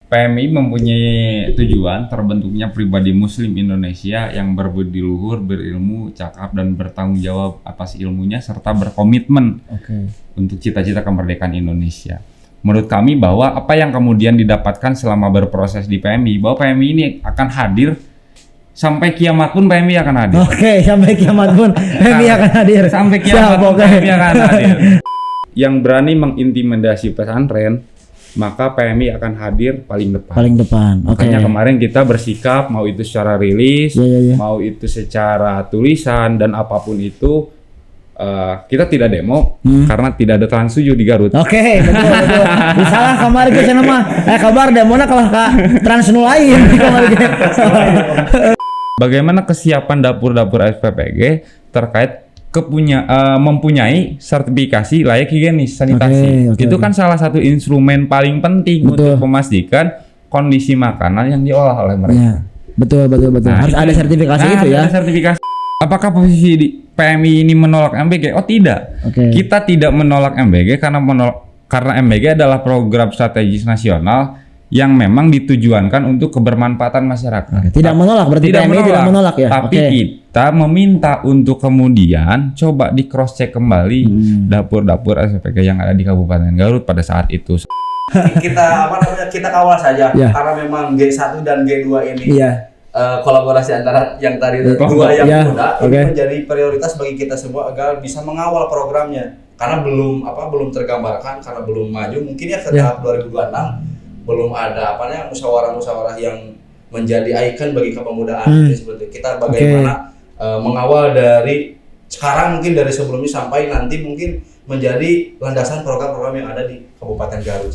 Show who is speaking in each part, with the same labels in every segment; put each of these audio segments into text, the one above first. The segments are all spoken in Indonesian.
Speaker 1: PMI mempunyai tujuan terbentuknya pribadi Muslim Indonesia yang berbudi luhur, berilmu, cakap, dan bertanggung jawab atas ilmunya serta berkomitmen untuk cita-cita kemerdekaan Indonesia. Menurut kami bahwa apa yang kemudian didapatkan selama berproses di PMI, bahwa PMI ini akan hadir sampai kiamat pun PMI akan hadir.
Speaker 2: Sampai kiamat pun PMI akan hadir.
Speaker 1: Sampai kiamat pun PMI akan hadir. Yang berani mengintimidasi pesantren, maka PMI akan hadir paling depan. Makanya kemarin kita bersikap, mau itu secara rilis, mau itu secara tulisan dan apapun itu, kita tidak demo karena tidak ada Trans 7 di Garut.
Speaker 2: Betul. Salah kemarin ke sana mah kabar demona kalah ka Trans nu lain kemarin.
Speaker 1: Bagaimana kesiapan dapur-dapur SPPG terkait mempunyai sertifikasi layak higienis sanitasi. Itu kan salah satu instrumen paling penting untuk memastikan kondisi makanan yang diolah oleh mereka.
Speaker 2: Betul. Harus ada sertifikasi itu ya.
Speaker 1: Ada sertifikasi. Apakah posisi di PMI ini menolak MBG? Oh tidak. Kita tidak menolak MBG karena MBG adalah program strategis nasional yang memang ditujuankan untuk kebermanfaatan masyarakat.
Speaker 2: Tidak menolak, berarti PMI tidak menolak ya.
Speaker 1: Tapi kita meminta untuk kemudian coba di cross check kembali dapur-dapur SPPG yang ada di Kabupaten Garut pada saat itu.
Speaker 3: Kita kawal saja karena memang G1 dan G2 ini kolaborasi antara yang tadi dua yang muda ini menjadi prioritas bagi kita semua agar bisa mengawal programnya. Karena belum tergambarkan, karena belum maju, mungkin ya ke tahap 2026 belum ada musyawarah-musyawarah yang menjadi ikon bagi kepemudaan. Seperti kita bagaimana mengawal dari sekarang, mungkin dari sebelumnya sampai nanti mungkin menjadi landasan program-program yang ada di Kabupaten Garut.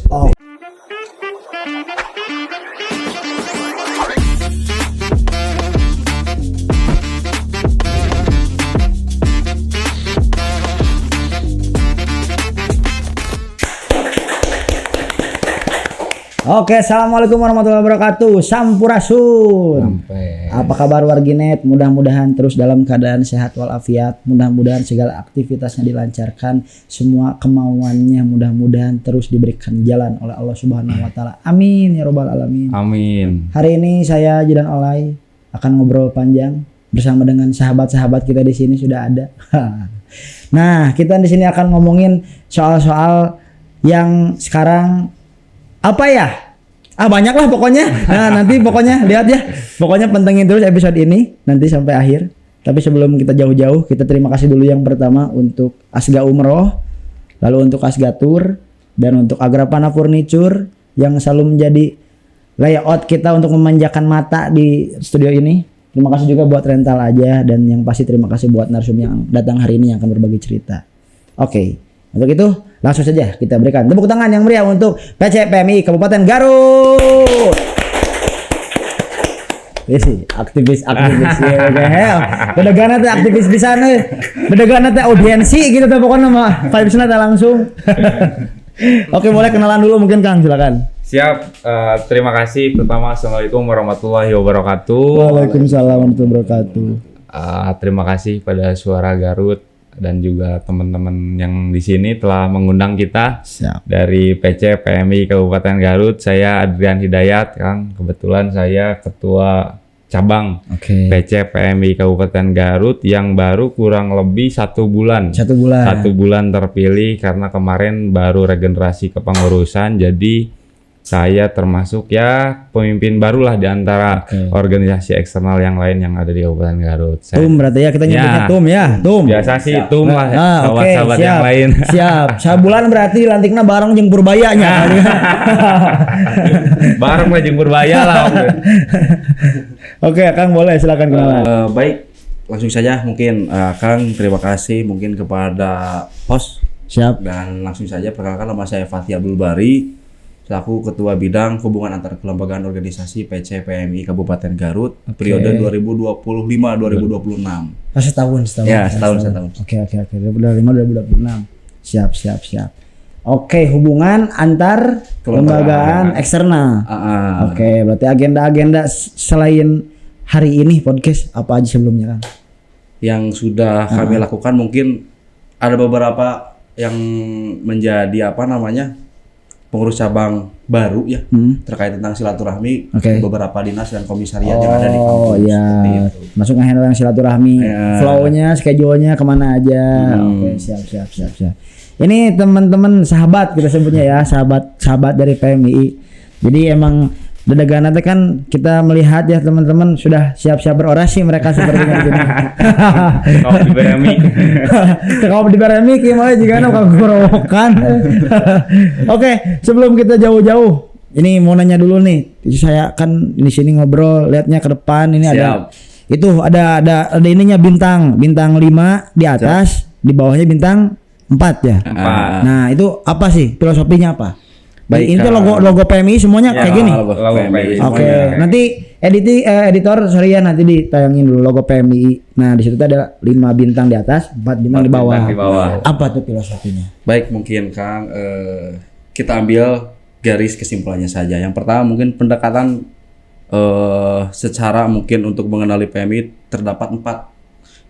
Speaker 2: Assalamualaikum warahmatullahi wabarakatuh. Sampurasun. Apa kabar warginet? Mudah-mudahan terus dalam keadaan sehat walafiat. Mudah-mudahan segala aktivitasnya dilancarkan, semua kemauannya mudah-mudahan terus diberikan jalan oleh Allah Subhanahu wa taala. Amin ya robbal alamin.
Speaker 1: Amin.
Speaker 2: Hari ini saya Jidan Olay akan ngobrol panjang bersama dengan sahabat-sahabat kita di sini sudah ada. Nah, kita di sini akan ngomongin soal-soal yang sekarang banyak lah pokoknya. Nah, nanti pokoknya lihat ya. Pokoknya pantengin terus episode ini nanti sampai akhir. Tapi sebelum kita jauh-jauh, kita terima kasih dulu yang pertama untuk Asga Umroh, lalu untuk Asgatur, dan untuk Agrapana Furniture yang selalu menjadi layout kita untuk memanjakan mata di studio ini. Terima kasih juga buat rental aja, dan yang pasti terima kasih buat narsum yang datang hari ini yang akan berbagi cerita. Untuk itu langsung saja kita berikan tepuk tangan yang meriah untuk PC PMI Kabupaten Garut. Aktivis ya. Bedegana teh aktivis di sana. Bedegana teh audiensi gitu teh pokoknya mah vibes-na teh langsung. Boleh kenalan dulu mungkin Kang, silakan.
Speaker 1: Siap, terima kasih. Pertama, Assalamualaikum warahmatullahi wabarakatuh.
Speaker 2: Waalaikumsalam warahmatullahi wabarakatuh.
Speaker 1: Terima kasih pada Suara Garut dan juga teman-teman yang di sini telah mengundang kita. Dari PC PMI Kabupaten Garut. Saya Adrian Hidayat, Kang. Kebetulan saya ketua cabang PC PMI Kabupaten Garut yang baru kurang lebih 1 bulan. 1 bulan terpilih karena kemarin baru regenerasi kepengurusan. Jadi saya termasuk ya pemimpin barulah di antara organisasi eksternal yang lain yang ada di Kabupaten Garut.
Speaker 2: TUM berarti ya, kita nyebutnya TUM ya. TUM.
Speaker 1: Biasa sih TUM lah, sahabat-sahabat yang lain.
Speaker 2: Siap. Sabulan berarti lantikna bareng jeung Purbayanya.
Speaker 1: Bareng lah jeung Purbaya lah.
Speaker 2: Kang, boleh silakan kenalan.
Speaker 3: Baik, langsung saja mungkin Kang, terima kasih mungkin kepada host.
Speaker 2: Siap.
Speaker 3: Dan langsung saja perkenalkan, nama saya Fatih Abdul Bari, selaku Ketua Bidang Hubungan Antar Kelembagaan Organisasi PC PMI Kabupaten Garut periode 2025-2026.
Speaker 2: Setahun.
Speaker 3: Ya, setahun.
Speaker 2: Oke. 2025-2026. Siap. Hubungan antar kelembagaan eksternal. Berarti agenda-agenda selain hari ini podcast apa aja sebelumnya, Kang?
Speaker 3: Yang sudah kami lakukan mungkin ada beberapa yang menjadi pengurus cabang baru ya terkait tentang silaturahmi beberapa dinas dan komisariat yang ada di kampus.
Speaker 2: Oh iya, masuk nge-handle yang silaturahmi, flow-nya, schedule-nya kemana aja. Oke, siap. Ini teman-teman sahabat kita sebutnya ya, sahabat dari PMII. Jadi emang Dadagana teh kan kita melihat ya teman-teman sudah siap-siap berorasi mereka seperti ini.
Speaker 1: Kalau di Beremik.
Speaker 2: Kalau di Beremik gimana juga kagorowokan. Oke, sebelum kita jauh-jauh, ini mau nanya dulu nih. Saya kan di sini ngobrol, lihatnya ke depan ini ada itu ada ininya bintang 5 di atas, di bawahnya bintang 4 ya.
Speaker 1: 4.
Speaker 2: Nah, itu apa sih? Filosofinya apa? Baik, ini logo PMI semuanya kayak gini. Oke, nanti editor sorry ya nanti ditayangin dulu logo PMI. Nah, di situ ada 5 bintang di atas, 4 bintang di bawah. Apa tuh filosofinya?
Speaker 3: Baik, mungkin Kang kita ambil garis kesimpulannya saja. Yang pertama mungkin pendekatan secara mungkin untuk mengenali PMI terdapat 4.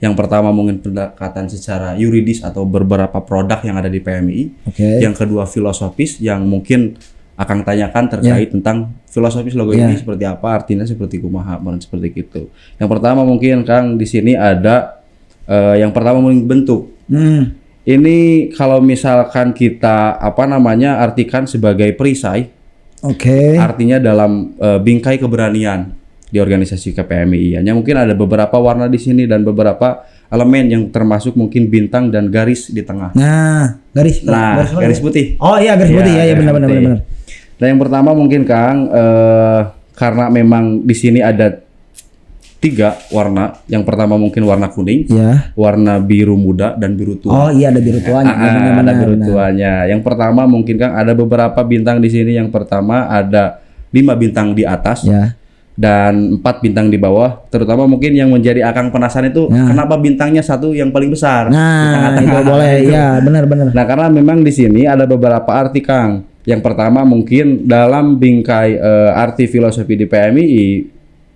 Speaker 3: Yang pertama mungkin pendekatan secara yuridis atau beberapa produk yang ada di PMI. Yang kedua filosofis yang mungkin akan tanyakan terkait tentang filosofis logo ini seperti apa, artinya seperti kumaha, seperti itu. Yang pertama mungkin Kang di sini ada yang pertama mungkin bentuk. Ini kalau misalkan kita artikan sebagai perisai. Artinya dalam bingkai keberanian di organisasi KPMI. Hanya mungkin ada beberapa warna di sini dan beberapa elemen yang termasuk mungkin bintang dan garis di tengah.
Speaker 2: Nah, garis
Speaker 3: putih.
Speaker 2: Oh iya, garis putih ya benar.
Speaker 3: Nah, yang pertama mungkin Kang karena memang di sini ada 3 warna. Yang pertama mungkin warna kuning, warna biru muda dan biru tua.
Speaker 2: Oh iya, ada biru tuanya.
Speaker 3: Ada biru tuanya. Yang pertama mungkin Kang ada beberapa bintang di sini. Yang pertama ada 5 bintang di atas. Dan 4 bintang di bawah, terutama mungkin yang menjadi Akang penasaran itu kenapa bintangnya 1 yang paling besar.
Speaker 2: Nah, itu boleh. Ya, benar.
Speaker 3: Nah, karena memang di sini ada beberapa arti Kang. Yang pertama mungkin dalam bingkai arti filosofi di PMI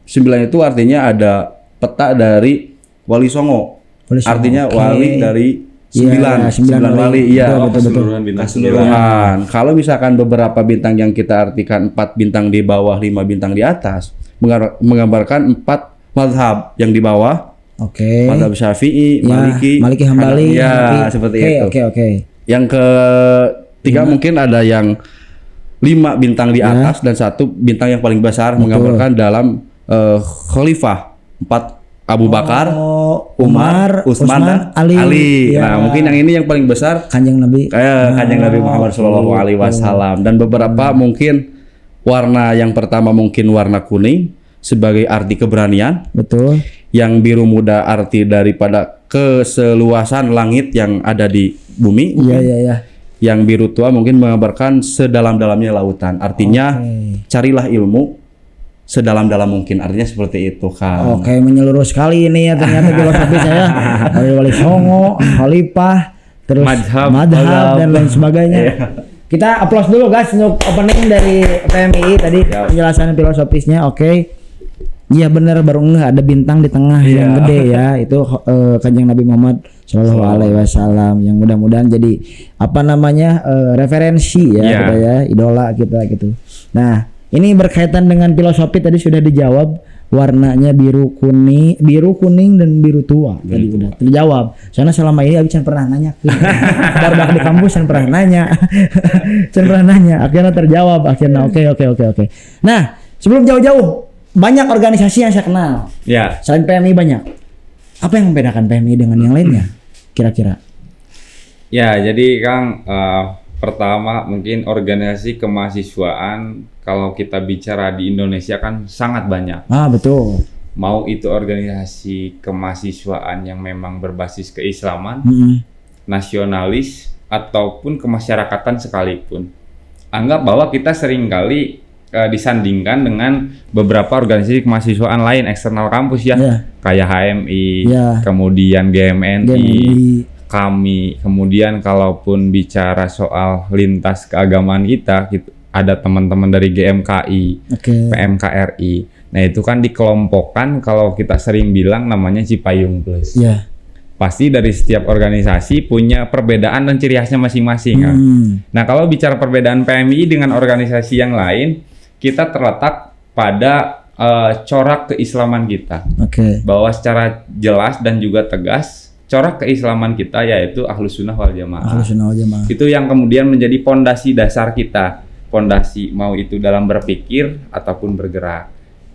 Speaker 3: 9 itu artinya ada peta dari Wali Songo. Artinya wali dari 9 wali. Iya, keseluruhan. Kalau misalkan beberapa bintang yang kita artikan 4 bintang di bawah, 5 bintang di atas, menggambarkan 4 mazhab yang di bawah. Mazhab Syafi'i,
Speaker 2: Maliki, Hambali.
Speaker 3: Ya, seperti itu. Yang ketiga mungkin ada yang 5 bintang di atas dan 1 bintang yang paling besar menggambarkan dalam khalifah 4 Abu Bakar, Umar, Utsman dan Ali. Nah, mungkin yang ini yang paling besar
Speaker 2: Kanjeng Nabi.
Speaker 3: Kanjeng Nabi Muhammad SAW. Dan beberapa mungkin warna yang pertama mungkin warna kuning sebagai arti keberanian.
Speaker 2: Betul.
Speaker 3: Yang biru muda arti daripada keseluasan langit yang ada di bumi.
Speaker 2: Iya.
Speaker 3: Yang biru tua mungkin menggambarkan sedalam-dalamnya lautan. Artinya carilah ilmu sedalam-dalam mungkin, artinya seperti itu Kang.
Speaker 2: Menyeluruh sekali ini ya ternyata filosofi saya. Dari Wali Songo, Khalifah, terus madhab dan lain sebagainya. Kita applause dulu guys untuk opening dari PMI tadi penjelasan filosofisnya. Iya benar, baru ada bintang di tengah yang gede ya, itu Kanjeng Nabi Muhammad Shallallahu Alaihi Wasallam yang mudah-mudahan jadi referensi ya, idola kita gitu. Nah, ini berkaitan dengan filosofi tadi sudah dijawab, warnanya biru kuning dan biru tua tadi udah terjawab. Soalnya selama ini Abi pernah nanya baru di kampus pernah nanya. Akhirnya terjawab akhirnya. Oke. Nah, sebelum jauh-jauh, banyak organisasi yang saya kenal. Selain PMI banyak. Apa yang membedakan PMI dengan yang lainnya? Kira-kira?
Speaker 1: Ya, jadi Kang pertama mungkin organisasi kemahasiswaan kalau kita bicara di Indonesia kan sangat banyak.
Speaker 2: Betul.
Speaker 1: Mau itu organisasi kemahasiswaan yang memang berbasis keislaman, nasionalis ataupun kemasyarakatan sekalipun. Anggap bahwa kita seringkali disandingkan dengan beberapa organisasi kemahasiswaan lain eksternal kampus kayak HMI, kemudian GMNI. Kami kemudian kalaupun bicara soal lintas keagamaan kita ada teman-teman dari GMKI, PMKRI. Nah, itu kan dikelompokkan kalau kita sering bilang namanya Cipayung Plus. pasti dari setiap organisasi punya perbedaan dan ciri khasnya masing-masing kan. Nah, kalau bicara perbedaan PMI dengan organisasi yang lain, kita terletak pada corak keislaman kita. Bahwa secara jelas dan juga tegas, corak keislaman kita yaitu Ahlus Sunnah wal Jamaah. Itu yang kemudian menjadi pondasi dasar kita. Pondasi mau itu dalam berpikir ataupun bergerak.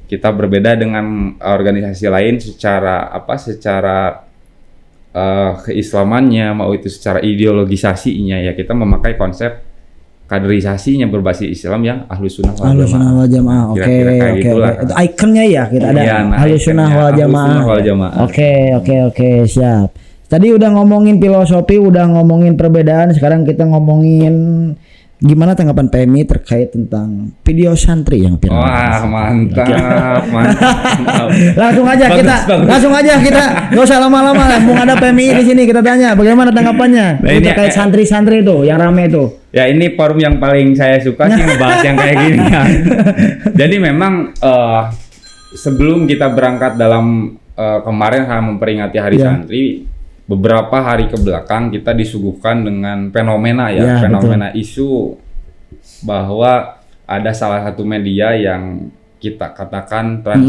Speaker 1: Kita berbeda dengan organisasi lain secara keislamannya, mau itu secara ideologisasinya, ya kita memakai konsep kaderisasinya berbasis Islam yang Ahlus Sunnah wal Jamaah.
Speaker 2: Oke. Itu ikonnya ya, kita ada Ahlus Sunnah wal Jamaah. Oke, siap. Tadi udah ngomongin filosofi, udah ngomongin perbedaan, sekarang kita ngomongin gimana tanggapan PMI terkait tentang video santri yang viral?
Speaker 1: Wah, mantap.
Speaker 2: Langsung aja kita nggak usah lama-lama. Mumpung ada PMI di sini, kita tanya bagaimana tanggapannya terkait santri-santri itu yang rame itu.
Speaker 1: Ya, ini forum yang paling saya suka sih ngebahas yang kayak gini kan. Jadi memang sebelum kita berangkat dalam kemarin memperingati Hari Santri, beberapa hari ke belakang kita disuguhkan dengan fenomena fenomena isu bahwa ada salah satu media yang kita katakan trans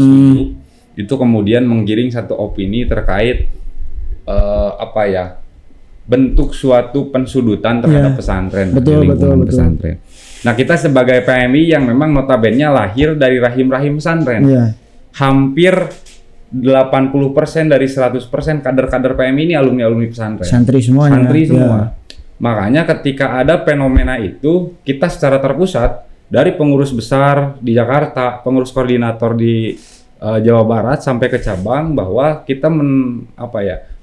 Speaker 1: itu kemudian menggiring satu opini terkait bentuk suatu pensudutan terhadap pesantren, lingkungan pesantren. Nah, kita sebagai PMI yang memang notabene lahir dari rahim-rahim pesantren, hampir 80% dari 100% kader-kader PMI ini alumni pesantren.
Speaker 2: Santri semuanya.
Speaker 1: Makanya ketika ada fenomena itu, kita secara terpusat dari pengurus besar di Jakarta, pengurus koordinator di Jawa Barat sampai ke cabang, bahwa kita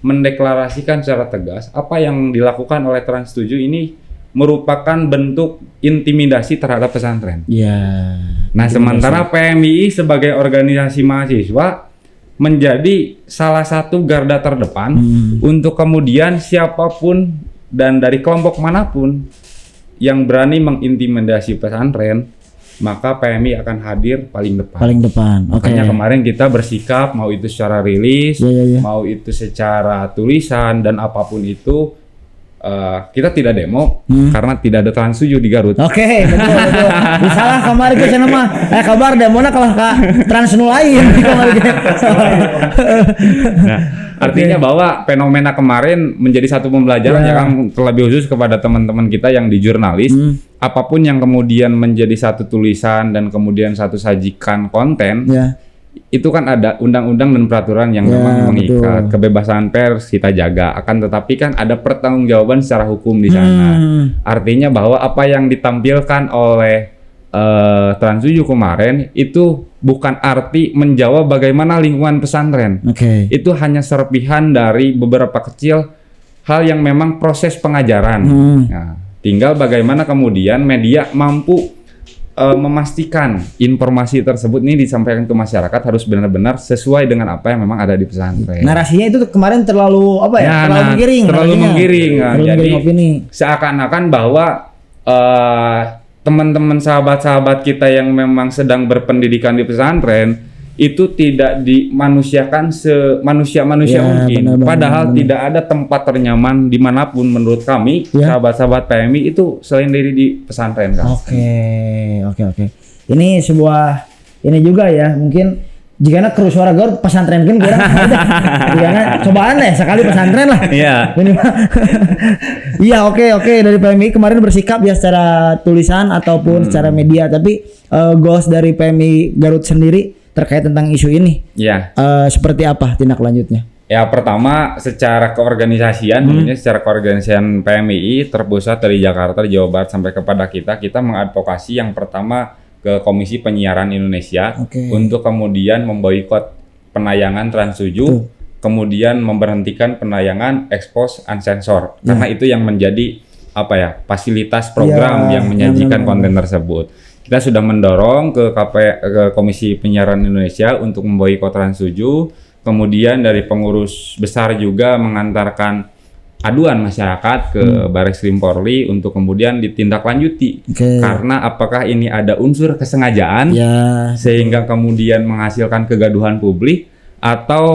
Speaker 1: mendeklarasikan secara tegas apa yang dilakukan oleh Trans 7 ini merupakan bentuk intimidasi terhadap pesantren. Nah, sementara PMI sebagai organisasi mahasiswa menjadi salah satu garda terdepan untuk kemudian siapapun dan dari kelompok manapun yang berani mengintimidasi pesantren, maka PMI akan hadir paling depan. Makanya kemarin kita bersikap, mau itu secara rilis, mau itu secara tulisan dan apapun itu, kita tidak demo karena tidak ada Trans 7 di Garut.
Speaker 2: Betul. Misalnya kemarin ke sana mah kabar demona kalau ka Trans nu lain kemarin.
Speaker 1: Nah, artinya bahwa fenomena kemarin menjadi satu pembelajaran ya kan, terlebih khusus kepada teman-teman kita yang di jurnalis, apapun yang kemudian menjadi satu tulisan dan kemudian satu sajikan konten, itu kan ada undang-undang dan peraturan yang memang mengikat. Kebebasan pers kita jaga, akan tetapi kan ada pertanggungjawaban secara hukum di sana. Artinya bahwa apa yang ditampilkan oleh Trans 7 kemarin itu bukan arti menjawab bagaimana lingkungan pesantren. Itu hanya serpihan dari beberapa kecil hal yang memang proses pengajaran. Nah, tinggal bagaimana kemudian media mampu memastikan informasi tersebut ini disampaikan ke masyarakat harus benar-benar sesuai dengan apa yang memang ada di pesantren.
Speaker 2: Narasinya itu kemarin terlalu
Speaker 1: terlalu menggiring. Jadi seakan-akan bahwa teman-teman sahabat-sahabat kita yang memang sedang berpendidikan di pesantren itu tidak dimanusiakan semanusia-manusia mungkin. Padahal tidak ada tempat ternyaman dimanapun menurut kami sahabat-sahabat PMI itu selain dari di pesantren kan.
Speaker 2: Oke. Ini ini juga ya, mungkin jika kru suara Garut pesantren kan kurang jika cobaan sekali pesantren lah. Oke dari PMI kemarin bersikap ya secara tulisan ataupun secara media, tapi goals dari PMI Garut sendiri terkait tentang isu ini seperti apa tindak lanjutnya?
Speaker 1: Ya, pertama secara keorganisasian, secara keorganisasian PMI terpusat dari Jakarta, Jawa Barat sampai kepada kita mengadvokasi yang pertama ke Komisi Penyiaran Indonesia untuk kemudian memboikot penayangan Trans 7, kemudian memberhentikan penayangan expose unsensor karena itu yang menjadi fasilitas program yang menyajikan konten tersebut. Kita sudah mendorong ke Komisi Penyiaran Indonesia untuk memboikot Trans 7. Kemudian dari pengurus besar juga mengantarkan aduan masyarakat ke Barreskrim Polri untuk kemudian ditindaklanjuti. Karena apakah ini ada unsur kesengajaan sehingga kemudian menghasilkan kegaduhan publik atau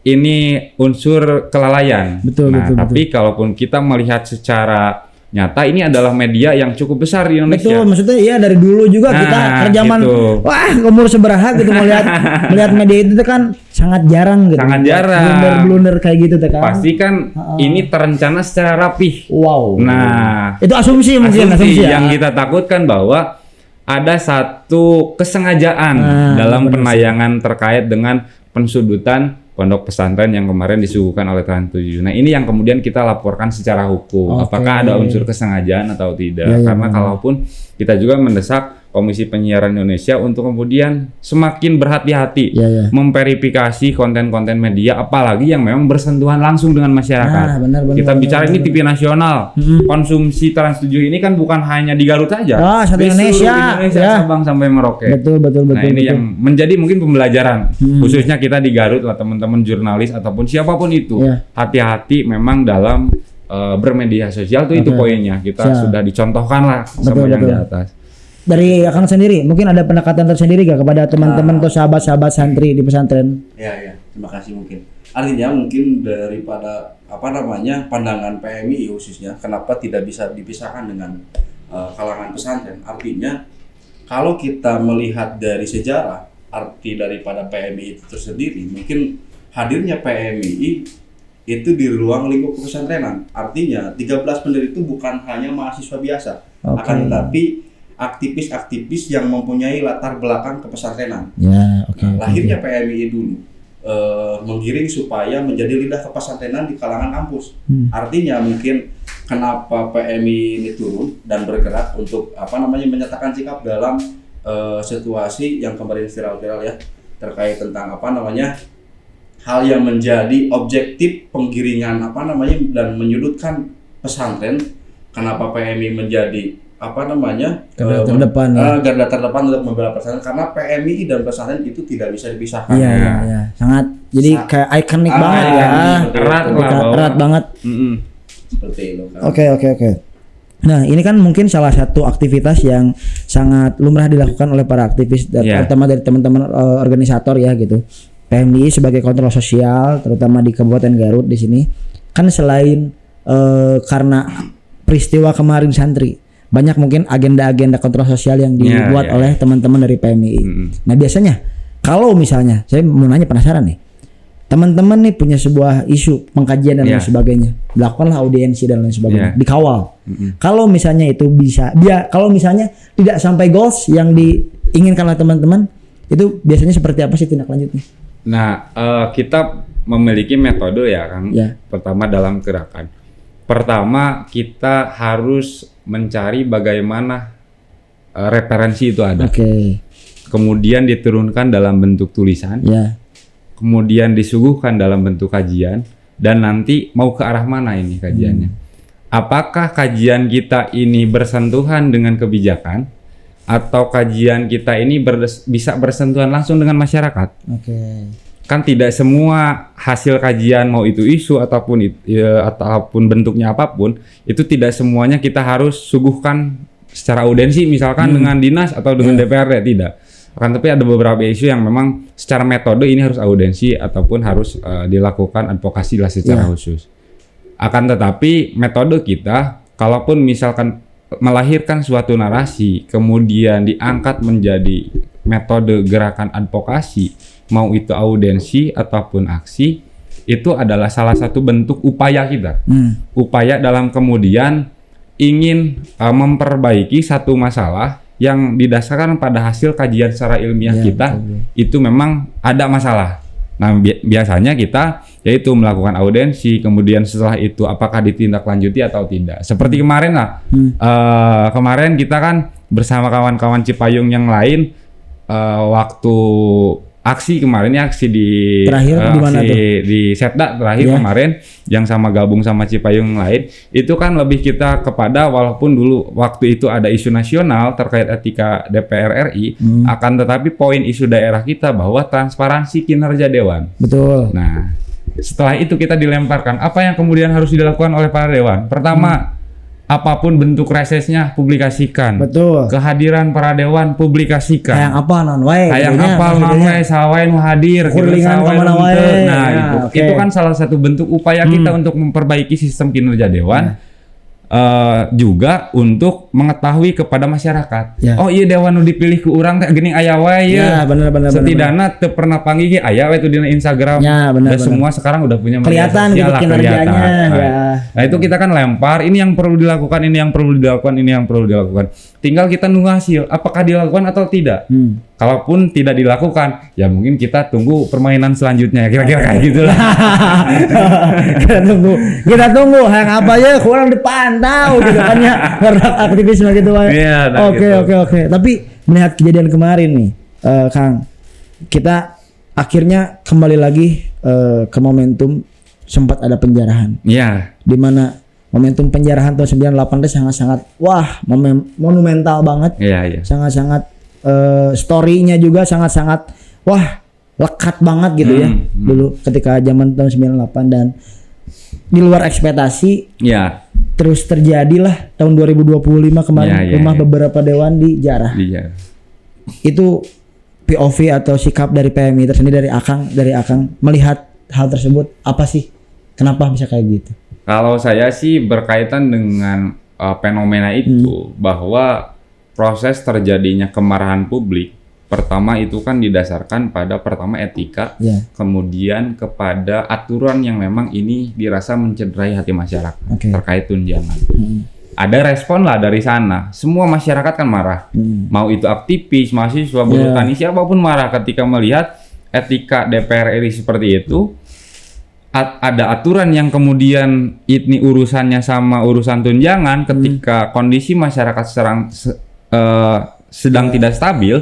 Speaker 1: ini unsur kelalaian.
Speaker 2: Betul,
Speaker 1: tapi kalaupun kita melihat secara nyata, ini adalah media yang cukup besar di Indonesia.
Speaker 2: Betul, maksudnya iya dari dulu juga kita kerjaman gitu. Wah umur seberaha gitu melihat media itu kan sangat jarang gitu.
Speaker 1: Sangat jarang.
Speaker 2: Blunder kayak gitu kan.
Speaker 1: Pasti kan ini terencana secara rapih.
Speaker 2: Wow.
Speaker 1: Nah,
Speaker 2: itu asumsi mungkin asumsi
Speaker 1: yang kita takutkan bahwa ada satu kesengajaan dalam penayangan terkait dengan pensudutan pondok pesantren yang kemarin disuguhkan oleh Trans 7. Nah, ini yang kemudian kita laporkan secara hukum. Apakah ada unsur kesengajaan atau tidak? Karena kalaupun kita juga mendesak Komisi Penyiaran Indonesia untuk kemudian semakin berhati-hati memverifikasi konten-konten media, apalagi yang memang bersentuhan langsung dengan masyarakat.
Speaker 2: Benar,
Speaker 1: kita bicara ini TV nasional. Konsumsi Trans 7 ini kan bukan hanya di Garut saja.
Speaker 2: Satu Indonesia
Speaker 1: Sabang sampai Merauke.
Speaker 2: Betul.
Speaker 1: Nah, ini yang menjadi mungkin pembelajaran khususnya kita di Garut lah, teman-teman jurnalis ataupun siapapun itu. Hati-hati memang dalam bermedia sosial tuh. Itu poinnya. Kita sudah dicontohkan lah sama yang di atas.
Speaker 2: Dari Akang sendiri, mungkin ada pendekatan tersendiri gak kepada teman-teman atau sahabat-sahabat santri di pesantren?
Speaker 3: Ya, terima kasih mungkin. Artinya mungkin daripada pandangan PMI khususnya, kenapa tidak bisa dipisahkan dengan kalangan pesantren? Artinya kalau kita melihat dari sejarah, arti daripada PMI itu tersendiri, mungkin hadirnya PMI itu di ruang lingkup pesantrenan. Artinya 13 pendiri itu bukan hanya mahasiswa biasa, akan tetapi aktivis-aktivis yang mempunyai latar belakang kepesantrenan. Lahirnya PMI dulu menggiring supaya menjadi lidah kepesantrenan di kalangan kampus. Artinya mungkin kenapa PMI ini turun dan bergerak untuk menyatakan sikap dalam situasi yang kemarin viral-viral ya, terkait tentang hal yang menjadi objektif penggiringan dan menyudutkan pesantren. Kenapa PMI menjadi garda terdepan untuk membela pesantren, karena PMI dan pesantren itu tidak bisa dipisahkan.
Speaker 2: Iya. Sangat jadi kayak ikonik banget ya. Erat banget.
Speaker 3: Seperti itu kan.
Speaker 2: Oke. Nah, ini kan mungkin salah satu aktivitas yang sangat lumrah dilakukan oleh para aktivis, terutama dari teman-teman organisator ya gitu. PMI sebagai kontrol sosial, terutama di Kabupaten Garut di sini, kan selain karena peristiwa kemarin santri, banyak mungkin agenda-agenda kontrol sosial yang dibuat oleh teman-teman dari PMI. Nah, biasanya kalau misalnya saya mau nanya, penasaran nih, teman-teman nih punya sebuah isu pengkajian dan lain sebagainya, lakukanlah audiensi dan lain sebagainya, dikawal. Kalau misalnya itu bisa, kalau misalnya tidak sampai goals yang diinginkan oleh teman-teman, itu biasanya seperti apa sih tindak lanjutnya?
Speaker 1: Nah, kita memiliki metode ya, Kang. Pertama dalam gerakan. Pertama, kita harus mencari bagaimana referensi itu ada. Kemudian diturunkan dalam bentuk tulisan. Kemudian disuguhkan dalam bentuk kajian, dan nanti mau ke arah mana ini kajiannya. Apakah kajian kita ini bersentuhan dengan kebijakan, atau kajian kita ini bisa bersentuhan langsung dengan masyarakat? Kan tidak semua hasil kajian, mau itu isu ataupun bentuknya apapun, itu tidak semuanya kita harus suguhkan secara audensi misalkan dengan dinas atau dengan DPRD, tidak. Akan tapi ada beberapa isu yang memang secara metode ini harus audensi ataupun harus dilakukan advokasi lah secara khusus. Akan tetapi metode kita, kalaupun misalkan melahirkan suatu narasi kemudian diangkat menjadi metode gerakan advokasi, mau itu audensi ataupun aksi, itu adalah salah satu bentuk upaya kita. Upaya dalam kemudian ingin memperbaiki satu masalah yang didasarkan pada hasil kajian secara ilmiah kita, itu memang ada masalah. Nah, biasanya kita yaitu melakukan audensi, kemudian setelah itu apakah ditindaklanjuti atau tidak. Seperti kemarin lah, kemarin kita kan bersama kawan-kawan Cipayung yang lain, waktu aksi kemarin ya, aksi di
Speaker 2: terakhir
Speaker 1: di Setda terakhir kemarin yang sama gabung sama Cipayung lain, itu kan lebih kita kepada, walaupun dulu waktu itu ada isu nasional terkait etika DPR RI, akan tetapi poin isu daerah kita bahwa transparansi kinerja dewan.
Speaker 2: Betul.
Speaker 1: Nah, setelah itu kita dilemparkan apa yang kemudian harus dilakukan oleh para dewan. Pertama, apapun bentuk resesnya publikasikan.
Speaker 2: Betul.
Speaker 1: Kehadiran para dewan publikasikan.
Speaker 2: Hayang apa non wae.
Speaker 1: Hayang apa non wae sawae nu hadir.
Speaker 2: Kulingan kemana wae.
Speaker 1: Nah, itu kan salah satu bentuk upaya kita untuk memperbaiki sistem kinerja dewan. Juga untuk mengetahui kepada masyarakat. Oh iya dewan nu dipilih ku urang teh geuning aya wae ya.
Speaker 2: Bener.
Speaker 1: Setidaknya teu pernah panggil ge aya wae itu di Instagram.
Speaker 2: Ya, bener.
Speaker 1: Semua sekarang udah punya media
Speaker 2: kelihatan
Speaker 1: sosial
Speaker 2: gitu kinerjanya.
Speaker 1: Nah, itu kita kan lempar, ini yang perlu dilakukan, ini yang perlu dilakukan, ini yang perlu dilakukan. Tinggal kita nunggu hasil, apakah dilakukan atau tidak. Kalaupun tidak dilakukan, ya mungkin kita tunggu permainan selanjutnya, kira-kira kayak gitulah.
Speaker 2: kita tunggu, yang apa ya kurang dipantau gitu kan ya, gerak aktivisme gitu. Oke. Tapi melihat kejadian kemarin nih, Kang, kita akhirnya kembali lagi ke momentum sempat ada penjarahan.
Speaker 1: Iya.
Speaker 2: Di mana momentum penjarahan tahun 98 itu sangat-sangat monumental banget.
Speaker 1: Iya.
Speaker 2: Sangat-sangat story-nya juga sangat-sangat lekat banget gitu ya. Dulu ketika zaman tahun 98 dan di luar ekspektasi.
Speaker 1: Iya.
Speaker 2: Terus terjadilah tahun 2025 kemarin rumah beberapa dewan dijarah.
Speaker 1: Iya.
Speaker 2: Itu POV atau sikap dari PMI tersendiri dari Akang melihat hal tersebut apa sih? Kenapa bisa kayak gitu?
Speaker 1: Kalau saya sih berkaitan dengan fenomena itu bahwa proses terjadinya kemarahan publik pertama itu kan didasarkan pada pertama etika, kemudian kepada aturan yang memang ini dirasa mencederai hati masyarakat terkait tunjangan. Ada respon lah dari sana. Semua masyarakat kan marah. Mau itu aktivis, mahasiswa, buruh tani, siapapun marah ketika melihat etika DPR RI seperti itu. Ada aturan yang kemudian ini urusannya sama urusan tunjangan ketika kondisi masyarakat sedang tidak stabil,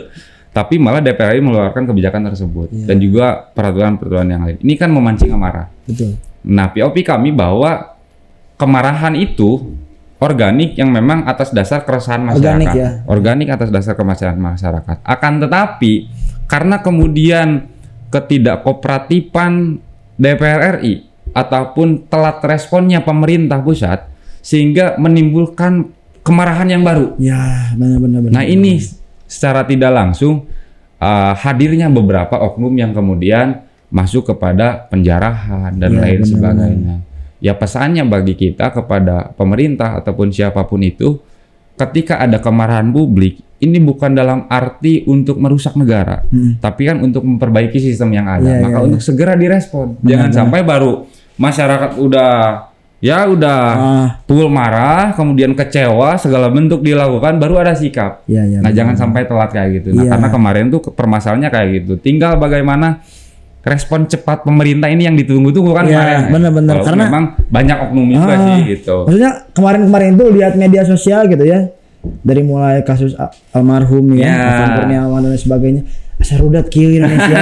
Speaker 1: tapi malah DPR RI mengeluarkan kebijakan tersebut dan juga peraturan-peraturan yang lain. Ini kan memancing amarah.
Speaker 2: Betul.
Speaker 1: Nah, POV kami bahwa kemarahan itu organik yang memang atas dasar keresahan masyarakat. Organik atas dasar keresahan masyarakat. Akan tetapi karena kemudian ketidakkooperatifan DPR RI ataupun telat responnya pemerintah pusat sehingga menimbulkan kemarahan yang baru.
Speaker 2: Ya, benar.
Speaker 1: Nah, ini secara tidak langsung hadirnya beberapa oknum yang kemudian masuk kepada penjarahan dan lain sebagainya. Ya, pesannya bagi kita kepada pemerintah ataupun siapapun itu, ketika ada kemarahan publik, ini bukan dalam arti untuk merusak negara, tapi kan untuk memperbaiki sistem yang ada. Maka untuk segera direspon. Jangan sampai baru masyarakat udah full marah, kemudian kecewa, segala bentuk dilakukan, baru ada sikap. Nah, jangan sampai telat kayak gitu. Nah, karena kemarin tuh permasalahannya kayak gitu. Tinggal bagaimana respon cepat pemerintah ini yang ditunggu-tunggu kan kemarin.
Speaker 2: Benar. Karena
Speaker 1: memang banyak oknum juga sih gitu.
Speaker 2: Maksudnya kemarin itu lihat media sosial gitu ya. Dari mulai kasus almarhum Afan Kurniawan dan sebagainya. Asa rudat kieu Indonesia.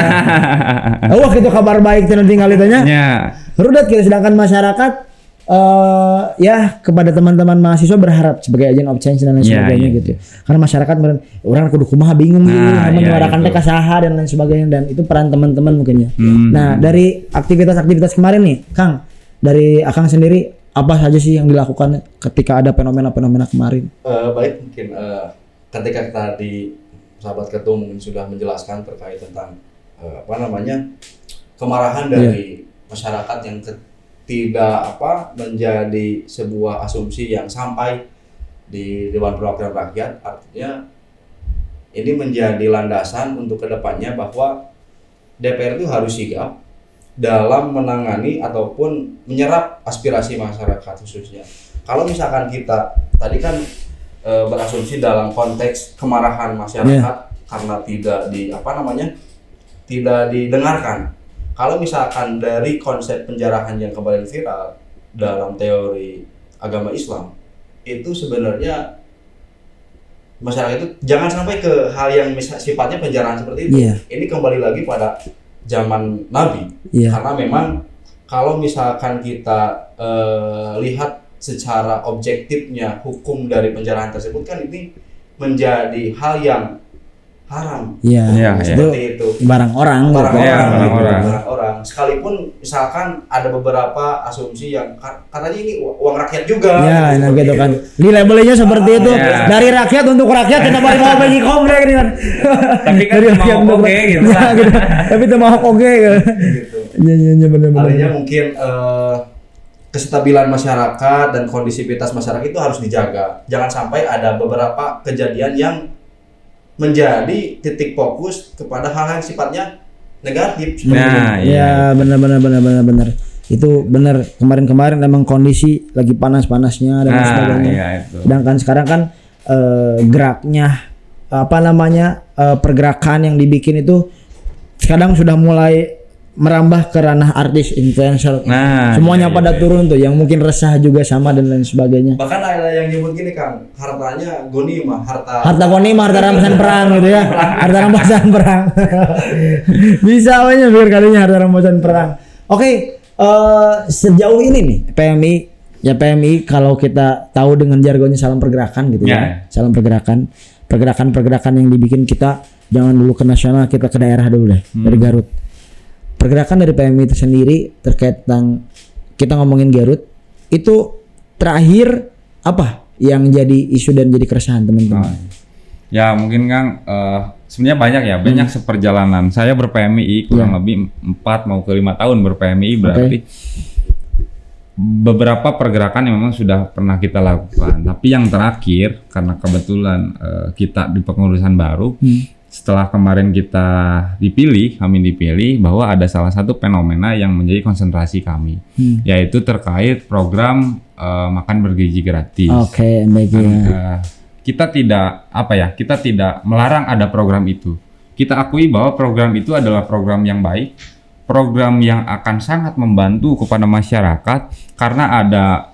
Speaker 2: Itu kabar baik teh tinggal ditanya. Rudat kieu, sedangkan masyarakat kepada teman-teman mahasiswa berharap sebagai agent of change dan lain sebagainya gitu. Karena masyarakat orang kudu kumaha bingung menyuarakan teh kasaha dan lain sebagainya, dan itu peran teman-teman mungkin ya. Nah, dari aktivitas kemarin nih, Kang, dari Akang sendiri apa saja sih yang dilakukan ketika ada fenomena-fenomena kemarin?
Speaker 3: Baik, mungkin ketika tadi sahabat ketum mungkin sudah menjelaskan terkait tentang kemarahan dari masyarakat yang tidak menjadi sebuah asumsi yang sampai di Dewan Perwakilan Rakyat. Artinya ini menjadi landasan untuk kedepannya bahwa DPR itu harus sigap dalam menangani ataupun menyerap aspirasi masyarakat khususnya. Kalau misalkan kita tadi kan berasumsi dalam konteks kemarahan masyarakat karena tidak didengarkan. Kalau misalkan dari konsep penjarahan yang kemarin viral dalam teori agama Islam, itu sebenarnya masyarakat itu jangan sampai ke hal yang sifatnya penjarahan seperti itu. Ini kembali lagi pada zaman Nabi, karena memang kalau misalkan kita lihat secara objektifnya hukum dari penjarahan tersebut kan ini menjadi hal yang haram.
Speaker 2: Seperti
Speaker 3: itu.
Speaker 2: Barang orang.
Speaker 3: Sekalipun misalkan ada beberapa asumsi yang katanya ini uang rakyat juga.
Speaker 2: Ya, nah gitu kan. Di labelnya seperti itu. Ya. Dari rakyat untuk rakyat kenapa mau bagi komplek gitu kan.
Speaker 1: Tapi kan mau oke gitu.
Speaker 2: Ya, gitu. Tapi itu mau oke gitu. Iya benar-benar.
Speaker 3: Artinya mungkin kestabilan masyarakat dan kondisivitas masyarakat itu harus dijaga. Jangan sampai ada beberapa kejadian yang menjadi titik fokus kepada hal-hal yang sifatnya negatif.
Speaker 1: Nah,
Speaker 2: iya benar. Itu benar, kemarin emang kondisi lagi panas-panasnya dan sebagainya.
Speaker 1: Iya, itu.
Speaker 2: Sedangkan sekarang kan geraknya pergerakan yang dibikin itu sekarang sudah mulai merambah ke ranah artis, influencer. Semuanya pada turun tuh, yang mungkin resah juga sama dan lain sebagainya.
Speaker 3: Bahkan ada yang nyebut gini Kang, hartanya gonimah, harta
Speaker 2: gonimah, harta rampasan perang gitu ya. Harta rampasan perang. Bisa aja biar kalinya harta rampasan perang. Oke, sejauh ini nih PMI kalau kita tahu dengan jargonnya salam pergerakan gitu ya. Salam pergerakan yang dibikin kita jangan dulu ke nasional, kita ke daerah dulu deh, dari Garut. Pergerakan dari PMI itu sendiri terkait tentang kita ngomongin Garut itu terakhir apa yang jadi isu dan jadi keresahan teman-teman?
Speaker 1: Ya mungkin Kang sebenarnya banyak seperjalanan. Saya ber-PMI kurang lebih 4 mau ke 5 tahun ber-PMI, berarti beberapa pergerakan yang memang sudah pernah kita lakukan. Tapi yang terakhir karena kebetulan kita di pengurusan baru, setelah kemarin kita dipilih bahwa ada salah satu fenomena yang menjadi konsentrasi kami, yaitu terkait program makan bergizi gratis.
Speaker 2: Oke,
Speaker 1: kita tidak melarang ada program itu. Kita akui bahwa program itu adalah program yang baik, program yang akan sangat membantu kepada masyarakat karena ada